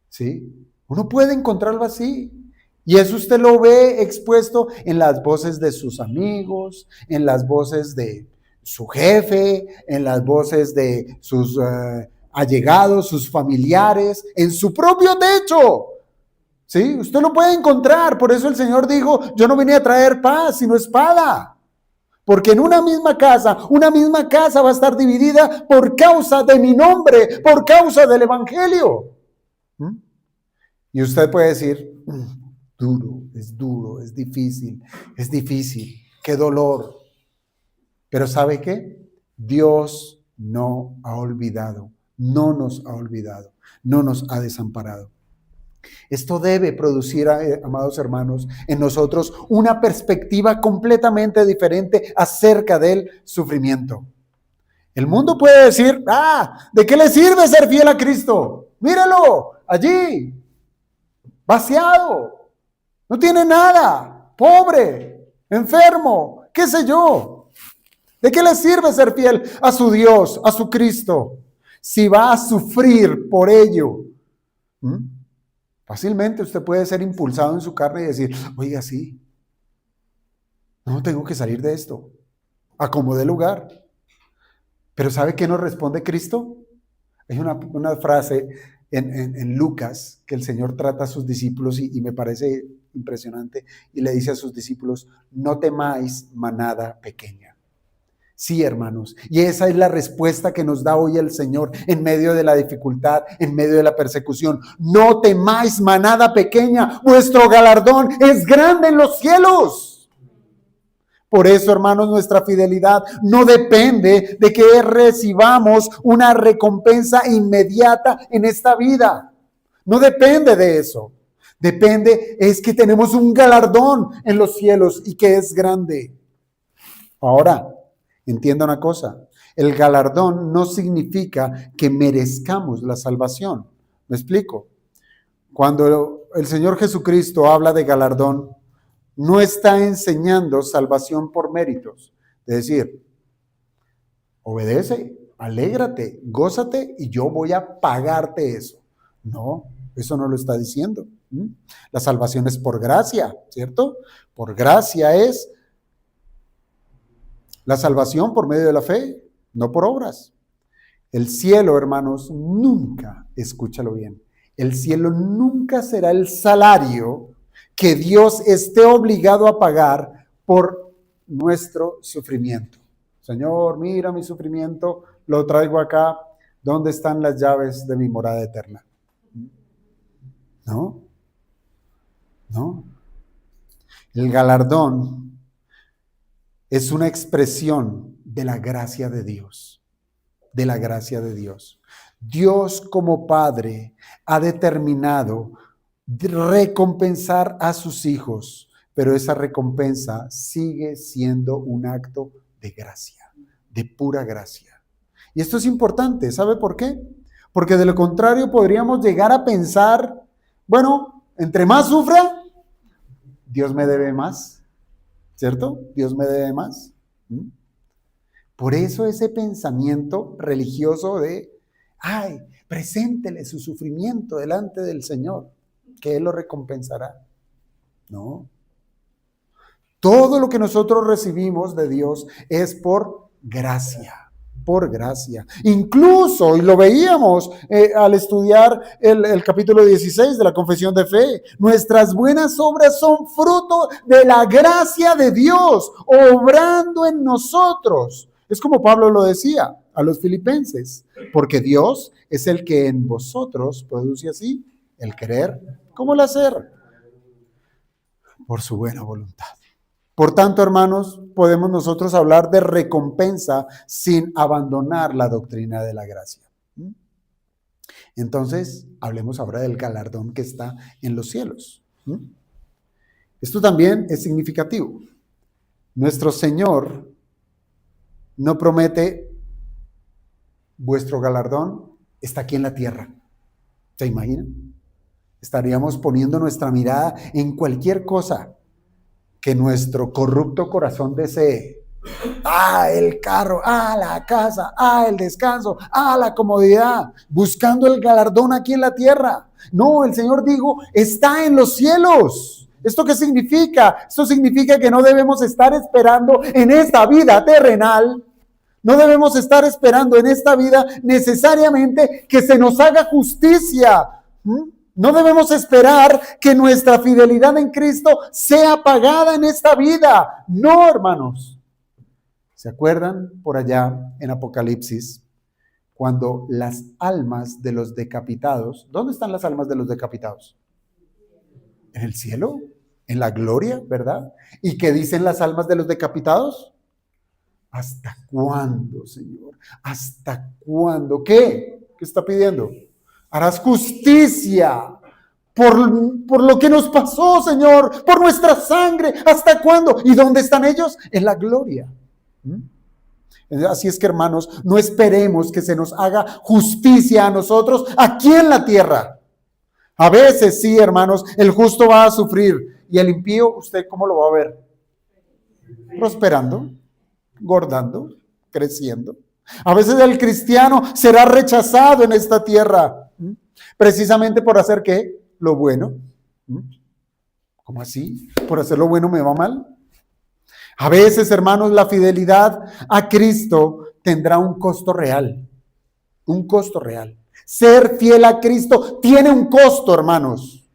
¿sí? Uno puede encontrarlo así. Y eso usted lo ve expuesto en las voces de sus amigos, en las voces de su jefe, en las voces de sus allegados, sus familiares, en su propio techo. ¿Sí? Usted lo puede encontrar. Por eso el Señor dijo, yo no vine a traer paz, sino espada. Porque en una misma casa va a estar dividida por causa de mi nombre, por causa del evangelio. Y usted puede decir, duro, es difícil, qué dolor. Pero ¿sabe qué? Dios no ha olvidado, no nos ha olvidado, no nos ha desamparado. Esto debe producir, amados hermanos, en nosotros una perspectiva completamente diferente acerca del sufrimiento. El mundo puede decir, ¿de qué le sirve ser fiel a Cristo? Míralo, allí, vaciado, no tiene nada, pobre, enfermo, qué sé yo. ¿De qué le sirve ser fiel a su Dios, a su Cristo, si va a sufrir por ello? Fácilmente usted puede ser impulsado en su carne y decir, oiga, sí, no tengo que salir de esto, acomodé lugar. Pero ¿sabe qué nos responde Cristo? Hay una frase en Lucas que el Señor trata a sus discípulos y me parece impresionante y le dice a sus discípulos, no temáis manada pequeña. Sí, hermanos, y esa es la respuesta que nos da hoy el Señor en medio de la dificultad, en medio de la persecución. No temáis, manada pequeña, vuestro galardón es grande en los cielos. Por eso, hermanos, nuestra fidelidad no depende de que recibamos una recompensa inmediata en esta vida. No depende de eso. Depende es que tenemos un galardón en los cielos y que es grande. Ahora, entienda una cosa, el galardón no significa que merezcamos la salvación. ¿Me explico? Cuando el Señor Jesucristo habla de galardón, no está enseñando salvación por méritos. Es decir, obedece, alégrate, gózate y yo voy a pagarte eso. No, eso no lo está diciendo. La salvación es por gracia, ¿cierto? Por gracia es la salvación por medio de la fe, no por obras. El cielo, hermanos, nunca, escúchalo bien, el cielo nunca será el salario que Dios esté obligado a pagar por nuestro sufrimiento. Señor, mira mi sufrimiento, lo traigo acá. ¿Dónde están las llaves de mi morada eterna? No. El galardón es una expresión de la gracia de Dios, de la gracia de Dios. Dios como Padre ha determinado recompensar a sus hijos, pero esa recompensa sigue siendo un acto de gracia, de pura gracia. Y esto es importante, ¿sabe por qué? Porque de lo contrario podríamos llegar a pensar, bueno, entre más sufra, Dios me debe más, ¿cierto? Dios me debe más. Por eso ese pensamiento religioso de, ay, preséntele su sufrimiento delante del Señor, que Él lo recompensará. No. Todo lo que nosotros recibimos de Dios es por gracia. Por gracia. Incluso, y lo veíamos al estudiar el capítulo 16 de la Confesión de Fe, nuestras buenas obras son fruto de la gracia de Dios, obrando en nosotros. Es como Pablo lo decía a los filipenses, porque Dios es el que en vosotros produce así el querer como el hacer, por su buena voluntad. Por tanto, hermanos, podemos nosotros hablar de recompensa sin abandonar la doctrina de la gracia. Entonces, hablemos ahora del galardón que está en los cielos. Esto también es significativo. Nuestro Señor no promete, vuestro galardón está aquí en la tierra. ¿Se imaginan? Estaríamos poniendo nuestra mirada en cualquier cosa que nuestro corrupto corazón desee. El carro, la casa, el descanso, la comodidad, buscando el galardón aquí en la tierra. No, el Señor dijo, está en los cielos. ¿Esto qué significa? Esto significa que no debemos estar esperando en esta vida terrenal. No debemos estar esperando en esta vida necesariamente que se nos haga justicia. No debemos esperar que nuestra fidelidad en Cristo sea pagada en esta vida. No, hermanos. ¿Se acuerdan por allá en Apocalipsis? Cuando las almas de los decapitados, ¿dónde están las almas de los decapitados? En el cielo, en la gloria, ¿verdad? ¿Y qué dicen las almas de los decapitados? ¿Hasta cuándo, Señor? ¿Hasta cuándo? ¿Qué? ¿Qué está pidiendo? Harás justicia por lo que nos pasó, Señor, por nuestra sangre. ¿Hasta cuándo? ¿Y dónde están ellos? En la gloria. Así es que, hermanos, no esperemos que se nos haga justicia a nosotros aquí en la tierra. A veces sí, hermanos, el justo va a sufrir y el impío, ¿usted cómo lo va a ver? Prosperando, engordando, creciendo. A veces el cristiano será rechazado en esta tierra, precisamente por hacer ¿qué? Lo bueno. ¿Cómo así? ¿Por hacer lo bueno me va mal? A veces, hermanos, la fidelidad a Cristo tendrá un costo real. Un costo real. Ser fiel a Cristo tiene un costo, hermanos.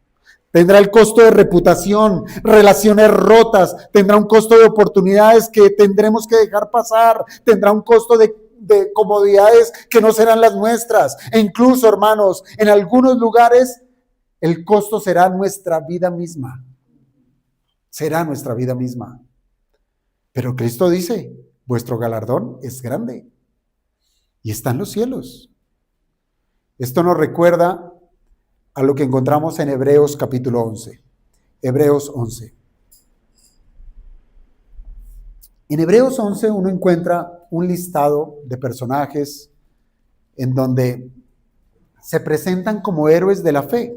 Tendrá el costo de reputación, relaciones rotas, tendrá un costo de oportunidades que tendremos que dejar pasar, tendrá un costo de comodidades que no serán las nuestras. E incluso, hermanos, en algunos lugares el costo será nuestra vida misma. Será nuestra vida misma. Pero Cristo dice, vuestro galardón es grande y está en los cielos. Esto nos recuerda a lo que encontramos en Hebreos capítulo 11. Hebreos 11. En Hebreos 11 uno encuentra un listado de personajes en donde se presentan como héroes de la fe.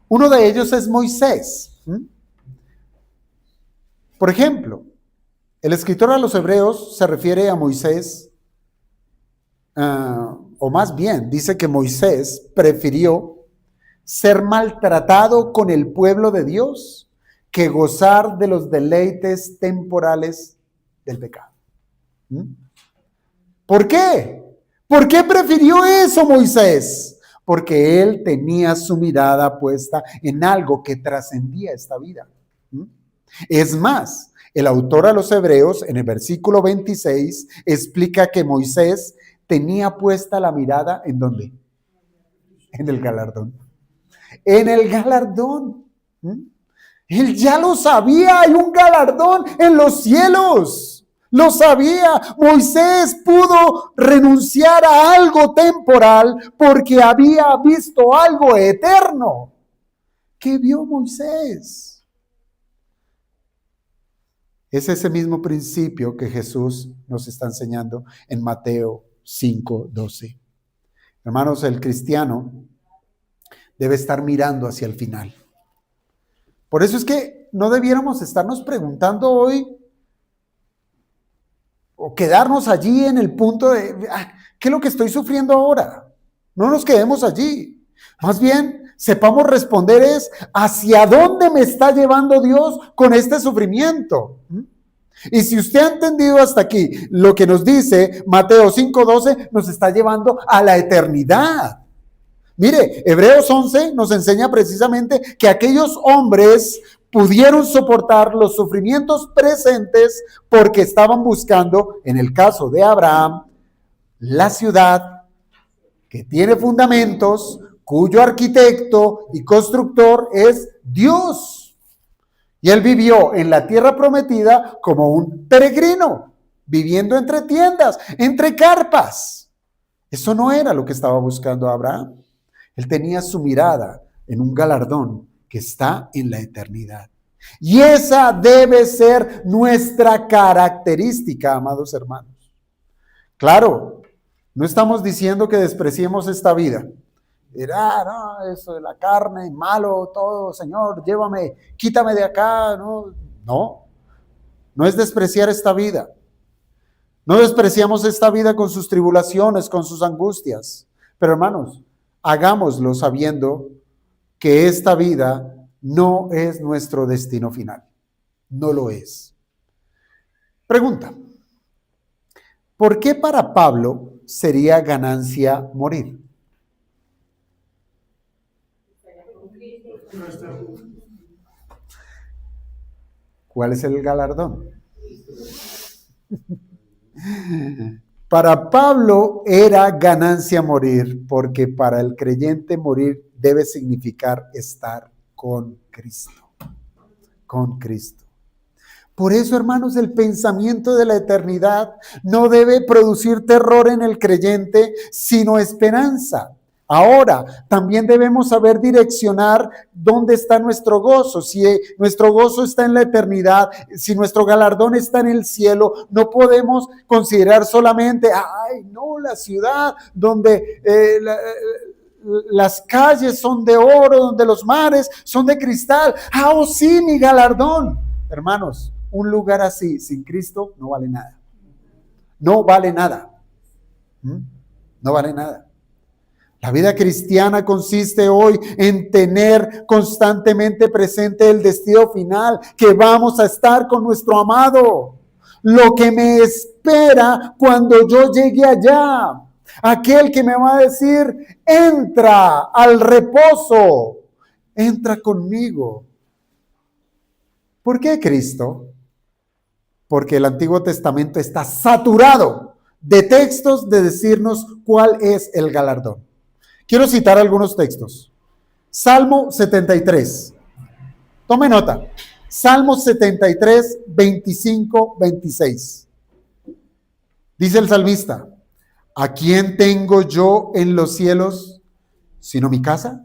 Uno de ellos es Moisés. Por ejemplo, el escritor a los Hebreos se refiere a Moisés, o más bien dice que Moisés prefirió ser maltratado con el pueblo de Dios que gozar de los deleites temporales del pecado. ¿Por qué? ¿Por qué prefirió eso Moisés? Porque él tenía su mirada puesta en algo que trascendía esta vida. Es más, el autor a los Hebreos en el versículo 26 explica que Moisés tenía puesta la mirada ¿en dónde? En el galardón. En el galardón. Él ya lo sabía, hay un galardón en los cielos. Lo sabía. Moisés pudo renunciar a algo temporal porque había visto algo eterno. ¿Qué vio Moisés? Es ese mismo principio que Jesús nos está enseñando en Mateo 5:12. Hermanos, el cristiano debe estar mirando hacia el final. Por eso es que no debiéramos estarnos preguntando hoy o quedarnos allí en el punto de, ¿qué es lo que estoy sufriendo ahora? No nos quedemos allí. Más bien, sepamos responder es, ¿hacia dónde me está llevando Dios con este sufrimiento? Y si usted ha entendido hasta aquí lo que nos dice Mateo 5:12, nos está llevando a la eternidad. Mire, Hebreos 11 nos enseña precisamente que aquellos hombres pudieron soportar los sufrimientos presentes porque estaban buscando, en el caso de Abraham, la ciudad que tiene fundamentos, cuyo arquitecto y constructor es Dios. Y él vivió en la tierra prometida como un peregrino, viviendo entre tiendas, entre carpas. Eso no era lo que estaba buscando Abraham. Él tenía su mirada en un galardón que está en la eternidad. Y esa debe ser nuestra característica, amados hermanos. Claro, no estamos diciendo que despreciemos esta vida. No, eso de la carne, malo, todo, Señor, llévame, quítame de acá. No es despreciar esta vida. No despreciamos esta vida con sus tribulaciones, con sus angustias. Pero hermanos, hagámoslo sabiendo que esta vida no es nuestro destino final. No lo es. Pregunta: ¿por qué para Pablo sería ganancia morir? ¿Cuál es el galardón? Para Pablo era ganancia morir, porque para el creyente morir debe significar estar con Cristo. Con Cristo. Por eso, hermanos, el pensamiento de la eternidad no debe producir terror en el creyente, sino esperanza. Ahora, también debemos saber direccionar dónde está nuestro gozo. Si nuestro gozo está en la eternidad, si nuestro galardón está en el cielo, no podemos considerar solamente, la ciudad donde las calles son de oro, donde los mares son de cristal. Sí, mi galardón. Hermanos, un lugar así, sin Cristo, no vale nada. No vale nada. No vale nada. La vida cristiana consiste hoy en tener constantemente presente el destino final, que vamos a estar con nuestro amado. Lo que me espera cuando yo llegue allá. Aquel que me va a decir, entra al reposo. entra conmigo. ¿Por qué Cristo? Porque el Antiguo Testamento está saturado de textos de decirnos cuál es el galardón. Quiero citar algunos textos. Salmo 73. Tome nota. Salmo 73, 25, 26. Dice el salmista: ¿a quién tengo yo en los cielos sino mi casa?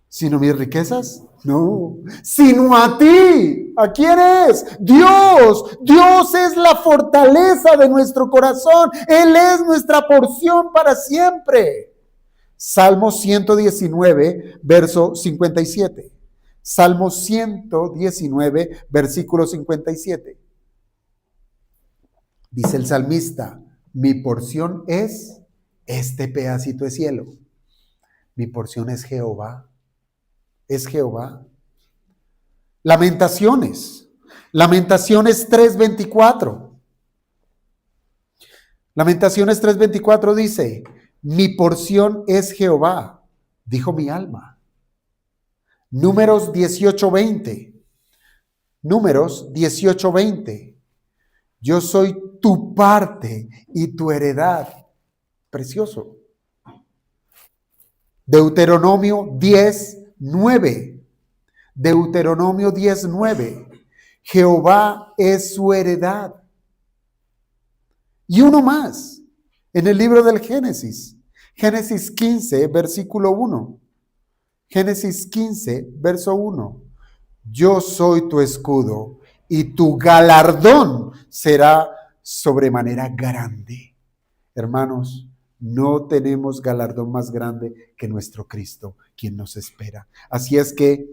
¿Sino mis riquezas? No, sino a ti. ¿A quién es? Dios. Dios es la fortaleza de nuestro corazón. Él es nuestra porción para siempre. Salmo 119, verso 57. Salmo 119, versículo 57. Dice el salmista: mi porción es este pedacito de cielo. Mi porción es Jehová. Es Jehová. Lamentaciones. Lamentaciones 3:24. Lamentaciones 3:24 dice: mi porción es Jehová, dijo mi alma. Números 18:20. Números 18:20. Yo soy tu parte y tu heredad. Precioso. Deuteronomio 10:9. Deuteronomio 10:9. Jehová es su heredad. Y uno más, en el libro del Génesis. Génesis 15, versículo 1. Génesis 15, verso 1. Yo soy tu escudo y tu galardón será sobremanera grande. Hermanos, no tenemos galardón más grande que nuestro Cristo, quien nos espera. Así es que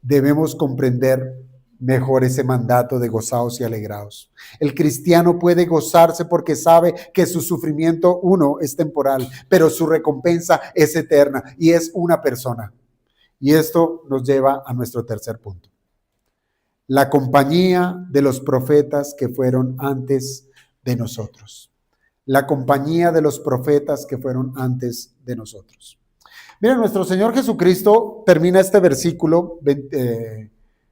debemos comprender mejor ese mandato de gozaos y alegraos. El cristiano puede gozarse porque sabe que su sufrimiento, uno, es temporal, pero su recompensa es eterna y es una persona. Y esto nos lleva a nuestro tercer punto. La compañía de los profetas que fueron antes de nosotros. La compañía de los profetas que fueron antes de nosotros. Miren, nuestro Señor Jesucristo termina este versículo,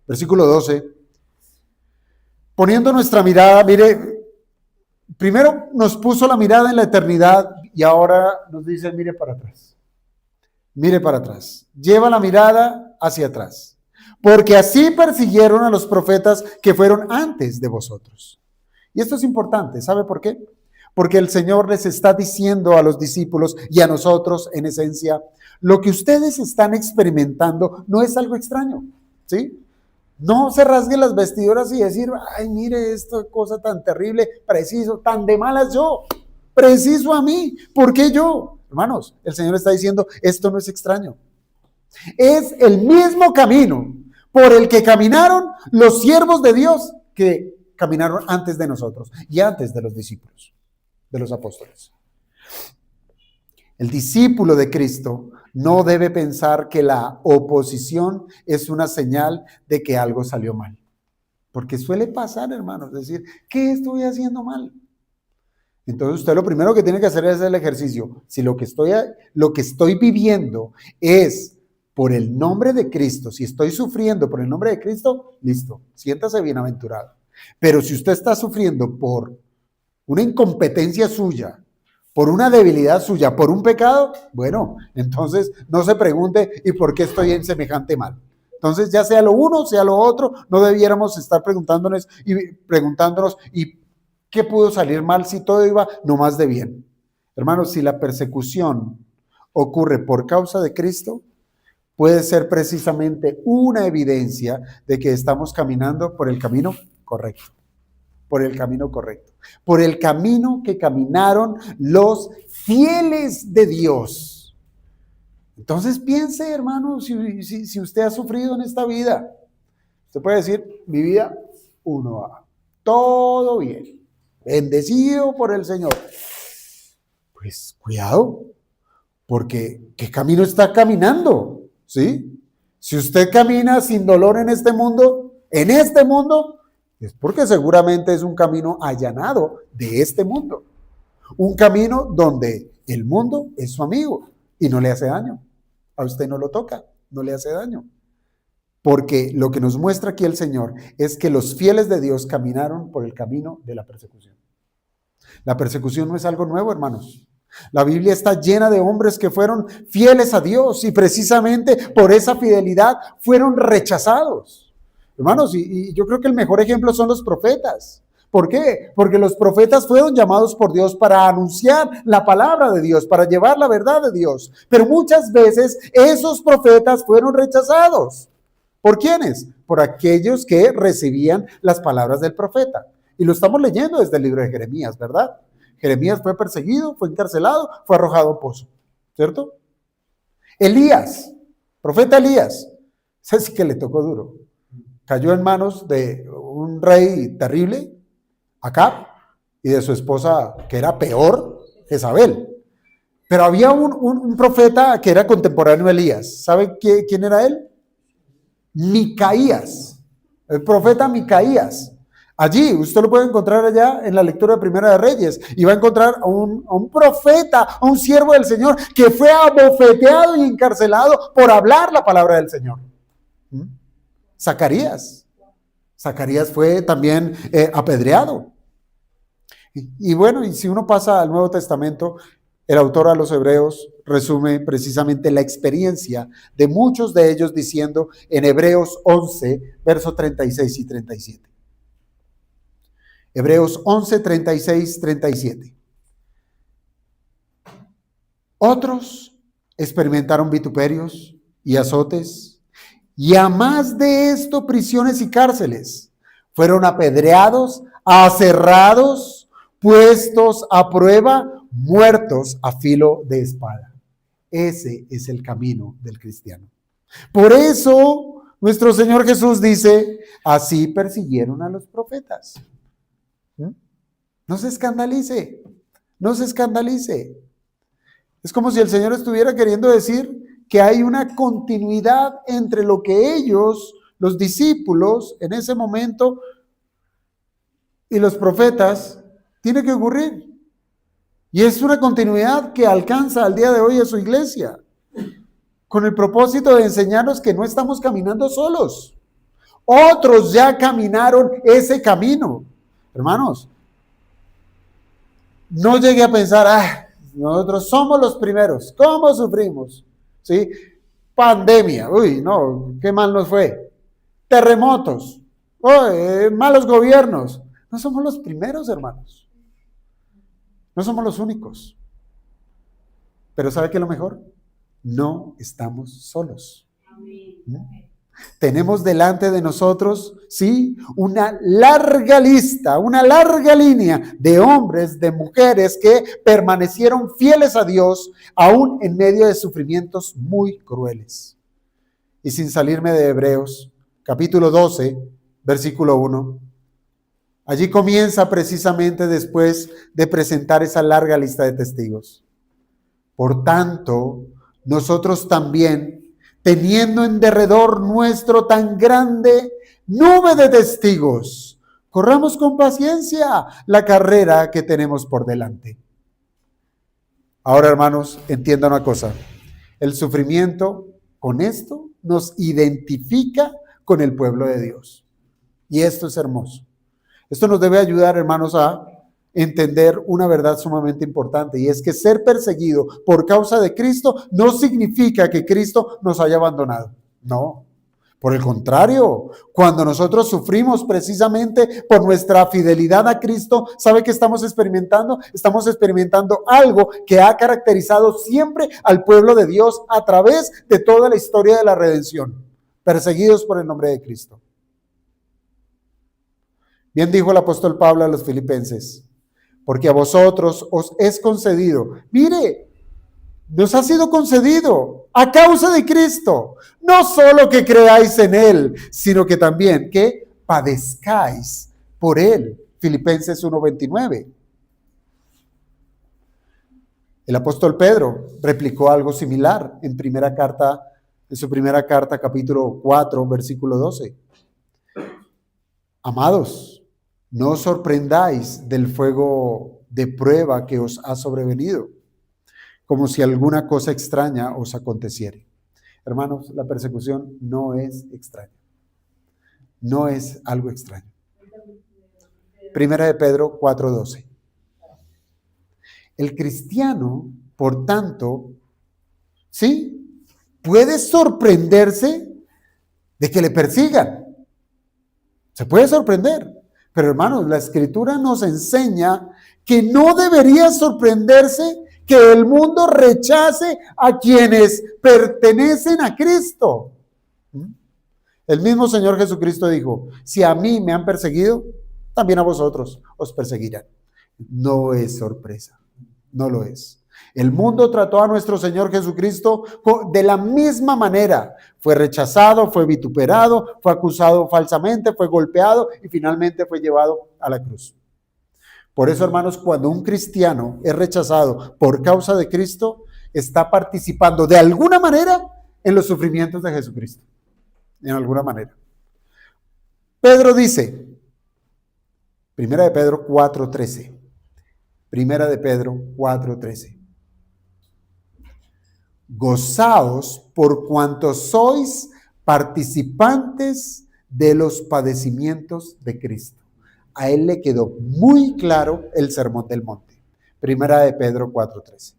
versículo 12, poniendo nuestra mirada. Mire, primero nos puso la mirada en la eternidad y ahora nos dice: mire para atrás. Mire para atrás. Lleva la mirada hacia atrás. Porque así persiguieron a los profetas que fueron antes de vosotros. Y esto es importante. ¿Sabe por qué? Porque el Señor les está diciendo a los discípulos y a nosotros, en esencia, lo que ustedes están experimentando no es algo extraño, ¿sí? No se rasguen las vestiduras y decir: ay, mire esta cosa tan terrible, preciso, tan de malas yo, preciso a mí, ¿por qué yo? Hermanos, el Señor está diciendo: esto no es extraño. Es el mismo camino por el que caminaron los siervos de Dios que caminaron antes de nosotros y antes de los discípulos, de los apóstoles. El discípulo de Cristo no debe pensar que la oposición es una señal de que algo salió mal. Porque suele pasar, hermanos, decir: ¿qué estoy haciendo mal? Entonces usted lo primero que tiene que hacer es el ejercicio. Si lo que estoy viviendo es por el nombre de Cristo, si estoy sufriendo por el nombre de Cristo, listo, siéntase bienaventurado. Pero si usted está sufriendo por una incompetencia suya, por una debilidad suya, por un pecado, bueno, entonces no se pregunte: ¿y por qué estoy en semejante mal? Entonces, ya sea lo uno, sea lo otro, no debiéramos estar preguntándonos ¿y qué pudo salir mal si todo iba nomás de bien? Hermanos, si la persecución ocurre por causa de Cristo, puede ser precisamente una evidencia de que estamos caminando por el camino correcto. Por el camino correcto, por el camino que caminaron los fieles de Dios. Entonces piense, hermano, si usted ha sufrido en esta vida, usted puede decir: mi vida, 1A, todo bien, bendecido por el Señor. Pues cuidado, porque ¿qué camino está caminando? ¿Sí? Si usted camina sin dolor en este mundo, es porque seguramente es un camino allanado de este mundo. Un camino donde el mundo es su amigo y no le hace daño. A usted no lo toca, no le hace daño. Porque lo que nos muestra aquí el Señor es que los fieles de Dios caminaron por el camino de la persecución. La persecución no es algo nuevo, hermanos. La Biblia está llena de hombres que fueron fieles a Dios y precisamente por esa fidelidad fueron rechazados. Hermanos, y yo creo que el mejor ejemplo son los profetas. ¿Por qué? Porque los profetas fueron llamados por Dios para anunciar la palabra de Dios, para llevar la verdad de Dios. Pero muchas veces esos profetas fueron rechazados. ¿Por quiénes? Por aquellos que recibían las palabras del profeta. Y lo estamos leyendo desde el libro de Jeremías, ¿verdad? Jeremías fue perseguido, fue encarcelado, fue arrojado a un pozo, ¿cierto? Elías, profeta Elías, ese sí que le tocó duro. Cayó en manos de un rey terrible, Acab, y de su esposa, que era peor, Jezabel. Pero había un profeta que era contemporáneo de Elías. ¿Sabe quién era él? Micaías, el profeta Micaías. Allí, usted lo puede encontrar allá en la lectura de Primera de Reyes, y va a encontrar a un profeta, a un siervo del Señor, que fue abofeteado y encarcelado por hablar la palabra del Señor. Zacarías fue también apedreado. Y bueno, y si uno pasa al Nuevo Testamento, el autor a los Hebreos resume precisamente la experiencia de muchos de ellos diciendo en Hebreos 11, versos 36 y 37. Hebreos 11, 36, 37. Otros experimentaron vituperios y azotes, y a más de esto prisiones y cárceles. Fueron apedreados, aserrados, puestos a prueba, muertos a filo de espada. Ese es el camino del cristiano. Por eso nuestro Señor Jesús dice, así persiguieron a los profetas. No se escandalice, no se escandalice. Es como si el Señor estuviera queriendo decir que hay una continuidad entre lo que ellos, los discípulos, en ese momento, y los profetas, tiene que ocurrir. Y es una continuidad que alcanza al día de hoy a su iglesia, con el propósito de enseñarnos que no estamos caminando solos. Otros ya caminaron ese camino. Hermanos, no llegue a pensar, nosotros somos los primeros. ¿Cómo sufrimos? ¿Sí? Pandemia, uy, no, qué mal nos fue. Terremotos, malos gobiernos. No somos los primeros, hermanos. No somos los únicos. Pero ¿sabe qué es lo mejor? No estamos solos. ¿Mm? Tenemos delante de nosotros, sí, una larga lista, una larga línea de hombres, de mujeres que permanecieron fieles a Dios aún en medio de sufrimientos muy crueles. Y sin salirme de Hebreos, capítulo 12, versículo 1, allí comienza precisamente después de presentar esa larga lista de testigos. Por tanto, nosotros también, teniendo en derredor nuestro tan grande nube de testigos, corramos con paciencia la carrera que tenemos por delante. Ahora, hermanos, entiendan una cosa. El sufrimiento, con esto, nos identifica con el pueblo de Dios. Y esto es hermoso. Esto nos debe ayudar, hermanos, a entender una verdad sumamente importante, y es que ser perseguido por causa de Cristo no significa que Cristo nos haya abandonado. No, por el contrario, cuando nosotros sufrimos precisamente por nuestra fidelidad a Cristo, ¿sabe qué estamos experimentando? Estamos experimentando algo que ha caracterizado siempre al pueblo de Dios a través de toda la historia de la redención: perseguidos por el nombre de Cristo. Bien dijo el apóstol Pablo a los filipenses: porque a vosotros os es concedido. Mire, nos ha sido concedido a causa de Cristo, no solo que creáis en Él, sino que también que padezcáis por Él. Filipenses 1:29. El apóstol Pedro replicó algo similar en su primera carta, capítulo 4, versículo 12. Amados, no os sorprendáis del fuego de prueba que os ha sobrevenido, como si alguna cosa extraña os aconteciere. Hermanos, la persecución no es extraña. No es algo extraño. Primera de Pedro 4:12. El cristiano, por tanto, ¿sí? Puede sorprenderse de que le persigan. Se puede sorprender. Pero hermanos, la Escritura nos enseña que no debería sorprenderse que el mundo rechace a quienes pertenecen a Cristo. El mismo Señor Jesucristo dijo, si a mí me han perseguido, también a vosotros os perseguirán. No es sorpresa, no lo es. El mundo trató a nuestro Señor Jesucristo de la misma manera. Fue rechazado, fue vituperado, fue acusado falsamente, fue golpeado y finalmente fue llevado a la cruz. Por eso, hermanos, cuando un cristiano es rechazado por causa de Cristo, está participando de alguna manera en los sufrimientos de Jesucristo. En alguna manera. Pedro dice, Primera de Pedro 4:13. Primera de Pedro 4:13. Gozaos por cuanto sois participantes de los padecimientos de Cristo. A él le quedó muy claro el sermón del monte. Primera de Pedro 4:13.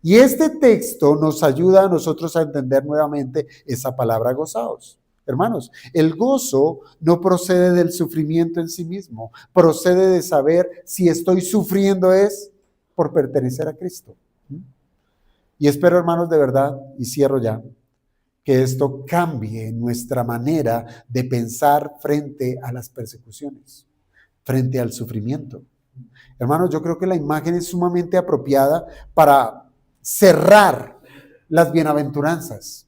Y este texto nos ayuda a nosotros a entender nuevamente esa palabra gozaos. Hermanos, el gozo no procede del sufrimiento en sí mismo, procede de saber si estoy sufriendo es por pertenecer a Cristo. Y espero, hermanos, de verdad, y cierro ya, que esto cambie nuestra manera de pensar frente a las persecuciones, frente al sufrimiento. Hermanos, yo creo que la imagen es sumamente apropiada para cerrar las bienaventuranzas.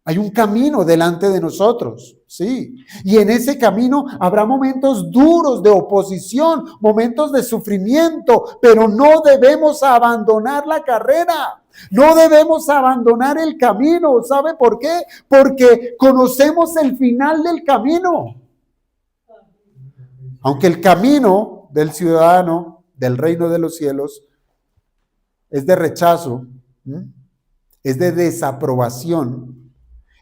Hay un camino delante de nosotros, sí, y en ese camino habrá momentos duros de oposición, momentos de sufrimiento, pero no debemos abandonar la carrera, no debemos abandonar el camino. ¿Sabe por qué? Porque conocemos el final del camino. Aunque el camino del ciudadano del reino de los cielos es de rechazo, es de desaprobación,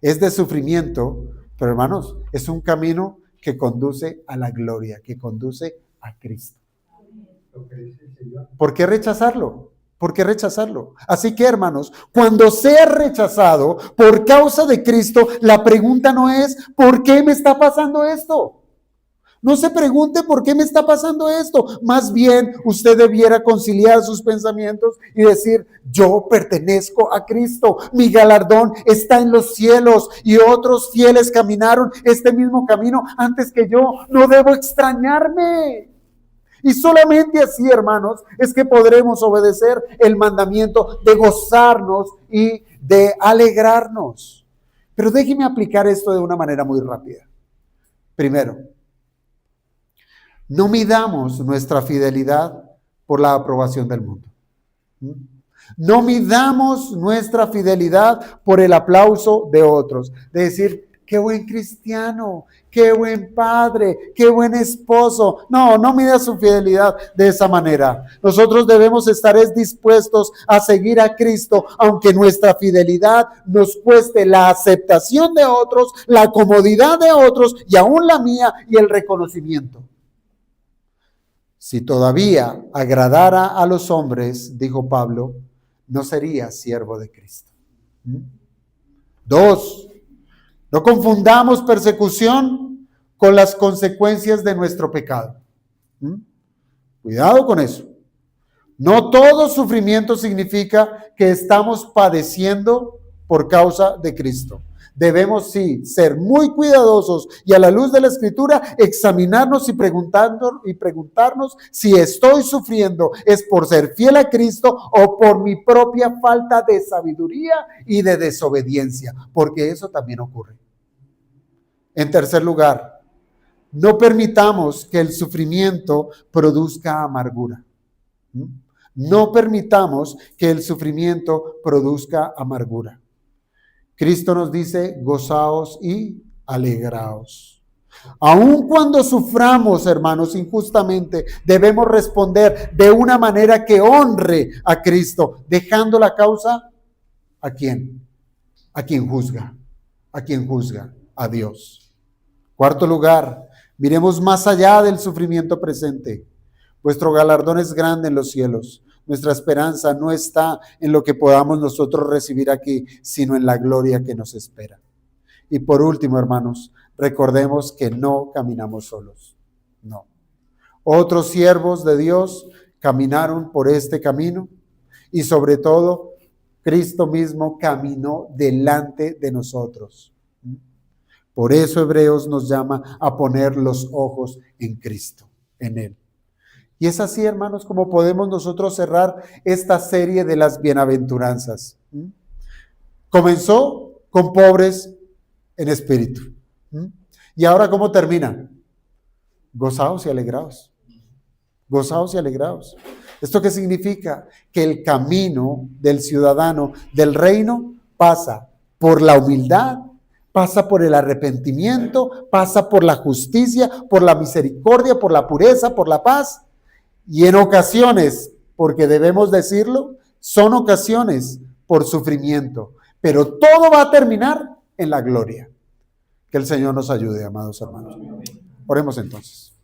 es de sufrimiento, pero hermanos, es un camino que conduce a la gloria, que conduce a Cristo. ¿Por qué rechazarlo? ¿Por qué rechazarlo? Así que, hermanos, cuando sea rechazado por causa de Cristo, la pregunta no es ¿por qué me está pasando esto? No se pregunte por qué me está pasando esto. Más bien, usted debiera conciliar sus pensamientos y decir, yo pertenezco a Cristo. Mi galardón está en los cielos y otros fieles caminaron este mismo camino antes que yo. No debo extrañarme. Y solamente así, hermanos, es que podremos obedecer el mandamiento de gozarnos y de alegrarnos. Pero déjeme aplicar esto de una manera muy rápida. Primero, no midamos nuestra fidelidad por la aprobación del mundo. No midamos nuestra fidelidad por el aplauso de otros. De decir, qué buen cristiano, qué buen padre, qué buen esposo. No mida su fidelidad de esa manera. Nosotros debemos estar dispuestos a seguir a Cristo, aunque nuestra fidelidad nos cueste la aceptación de otros, la comodidad de otros y aún la mía y el reconocimiento. Si todavía agradara a los hombres, dijo Pablo, no sería siervo de Cristo. 2, no confundamos persecución con las consecuencias de nuestro pecado. Cuidado con eso. No todo sufrimiento significa que estamos padeciendo por causa de Cristo. Debemos, sí, ser muy cuidadosos y a la luz de la Escritura examinarnos y preguntarnos si estoy sufriendo es por ser fiel a Cristo o por mi propia falta de sabiduría y de desobediencia, porque eso también ocurre. En tercer lugar, no permitamos que el sufrimiento produzca amargura. No permitamos que el sufrimiento produzca amargura. Cristo nos dice, gozaos y alegraos. Aun cuando suframos, hermanos, injustamente, debemos responder de una manera que honre a Cristo, dejando la causa, ¿a quién? a quien juzga, a quien juzga, a Dios. Cuarto lugar, miremos más allá del sufrimiento presente. Vuestro galardón es grande en los cielos. Nuestra esperanza no está en lo que podamos nosotros recibir aquí, sino en la gloria que nos espera. Y por último, hermanos, recordemos que no caminamos solos. No. Otros siervos de Dios caminaron por este camino y sobre todo, Cristo mismo caminó delante de nosotros. Por eso Hebreos nos llama a poner los ojos en Cristo, en Él. Y es así, hermanos, como podemos nosotros cerrar esta serie de las bienaventuranzas. Comenzó con pobres en espíritu. ¿Y ahora cómo termina? Gozaos y alegraos. Gozaos y alegraos. ¿Esto qué significa? Que el camino del ciudadano del reino pasa por la humildad, pasa por el arrepentimiento, pasa por la justicia, por la misericordia, por la pureza, por la paz. Y en ocasiones, porque debemos decirlo, son ocasiones por sufrimiento. Pero todo va a terminar en la gloria. Que el Señor nos ayude, amados hermanos. Oremos entonces.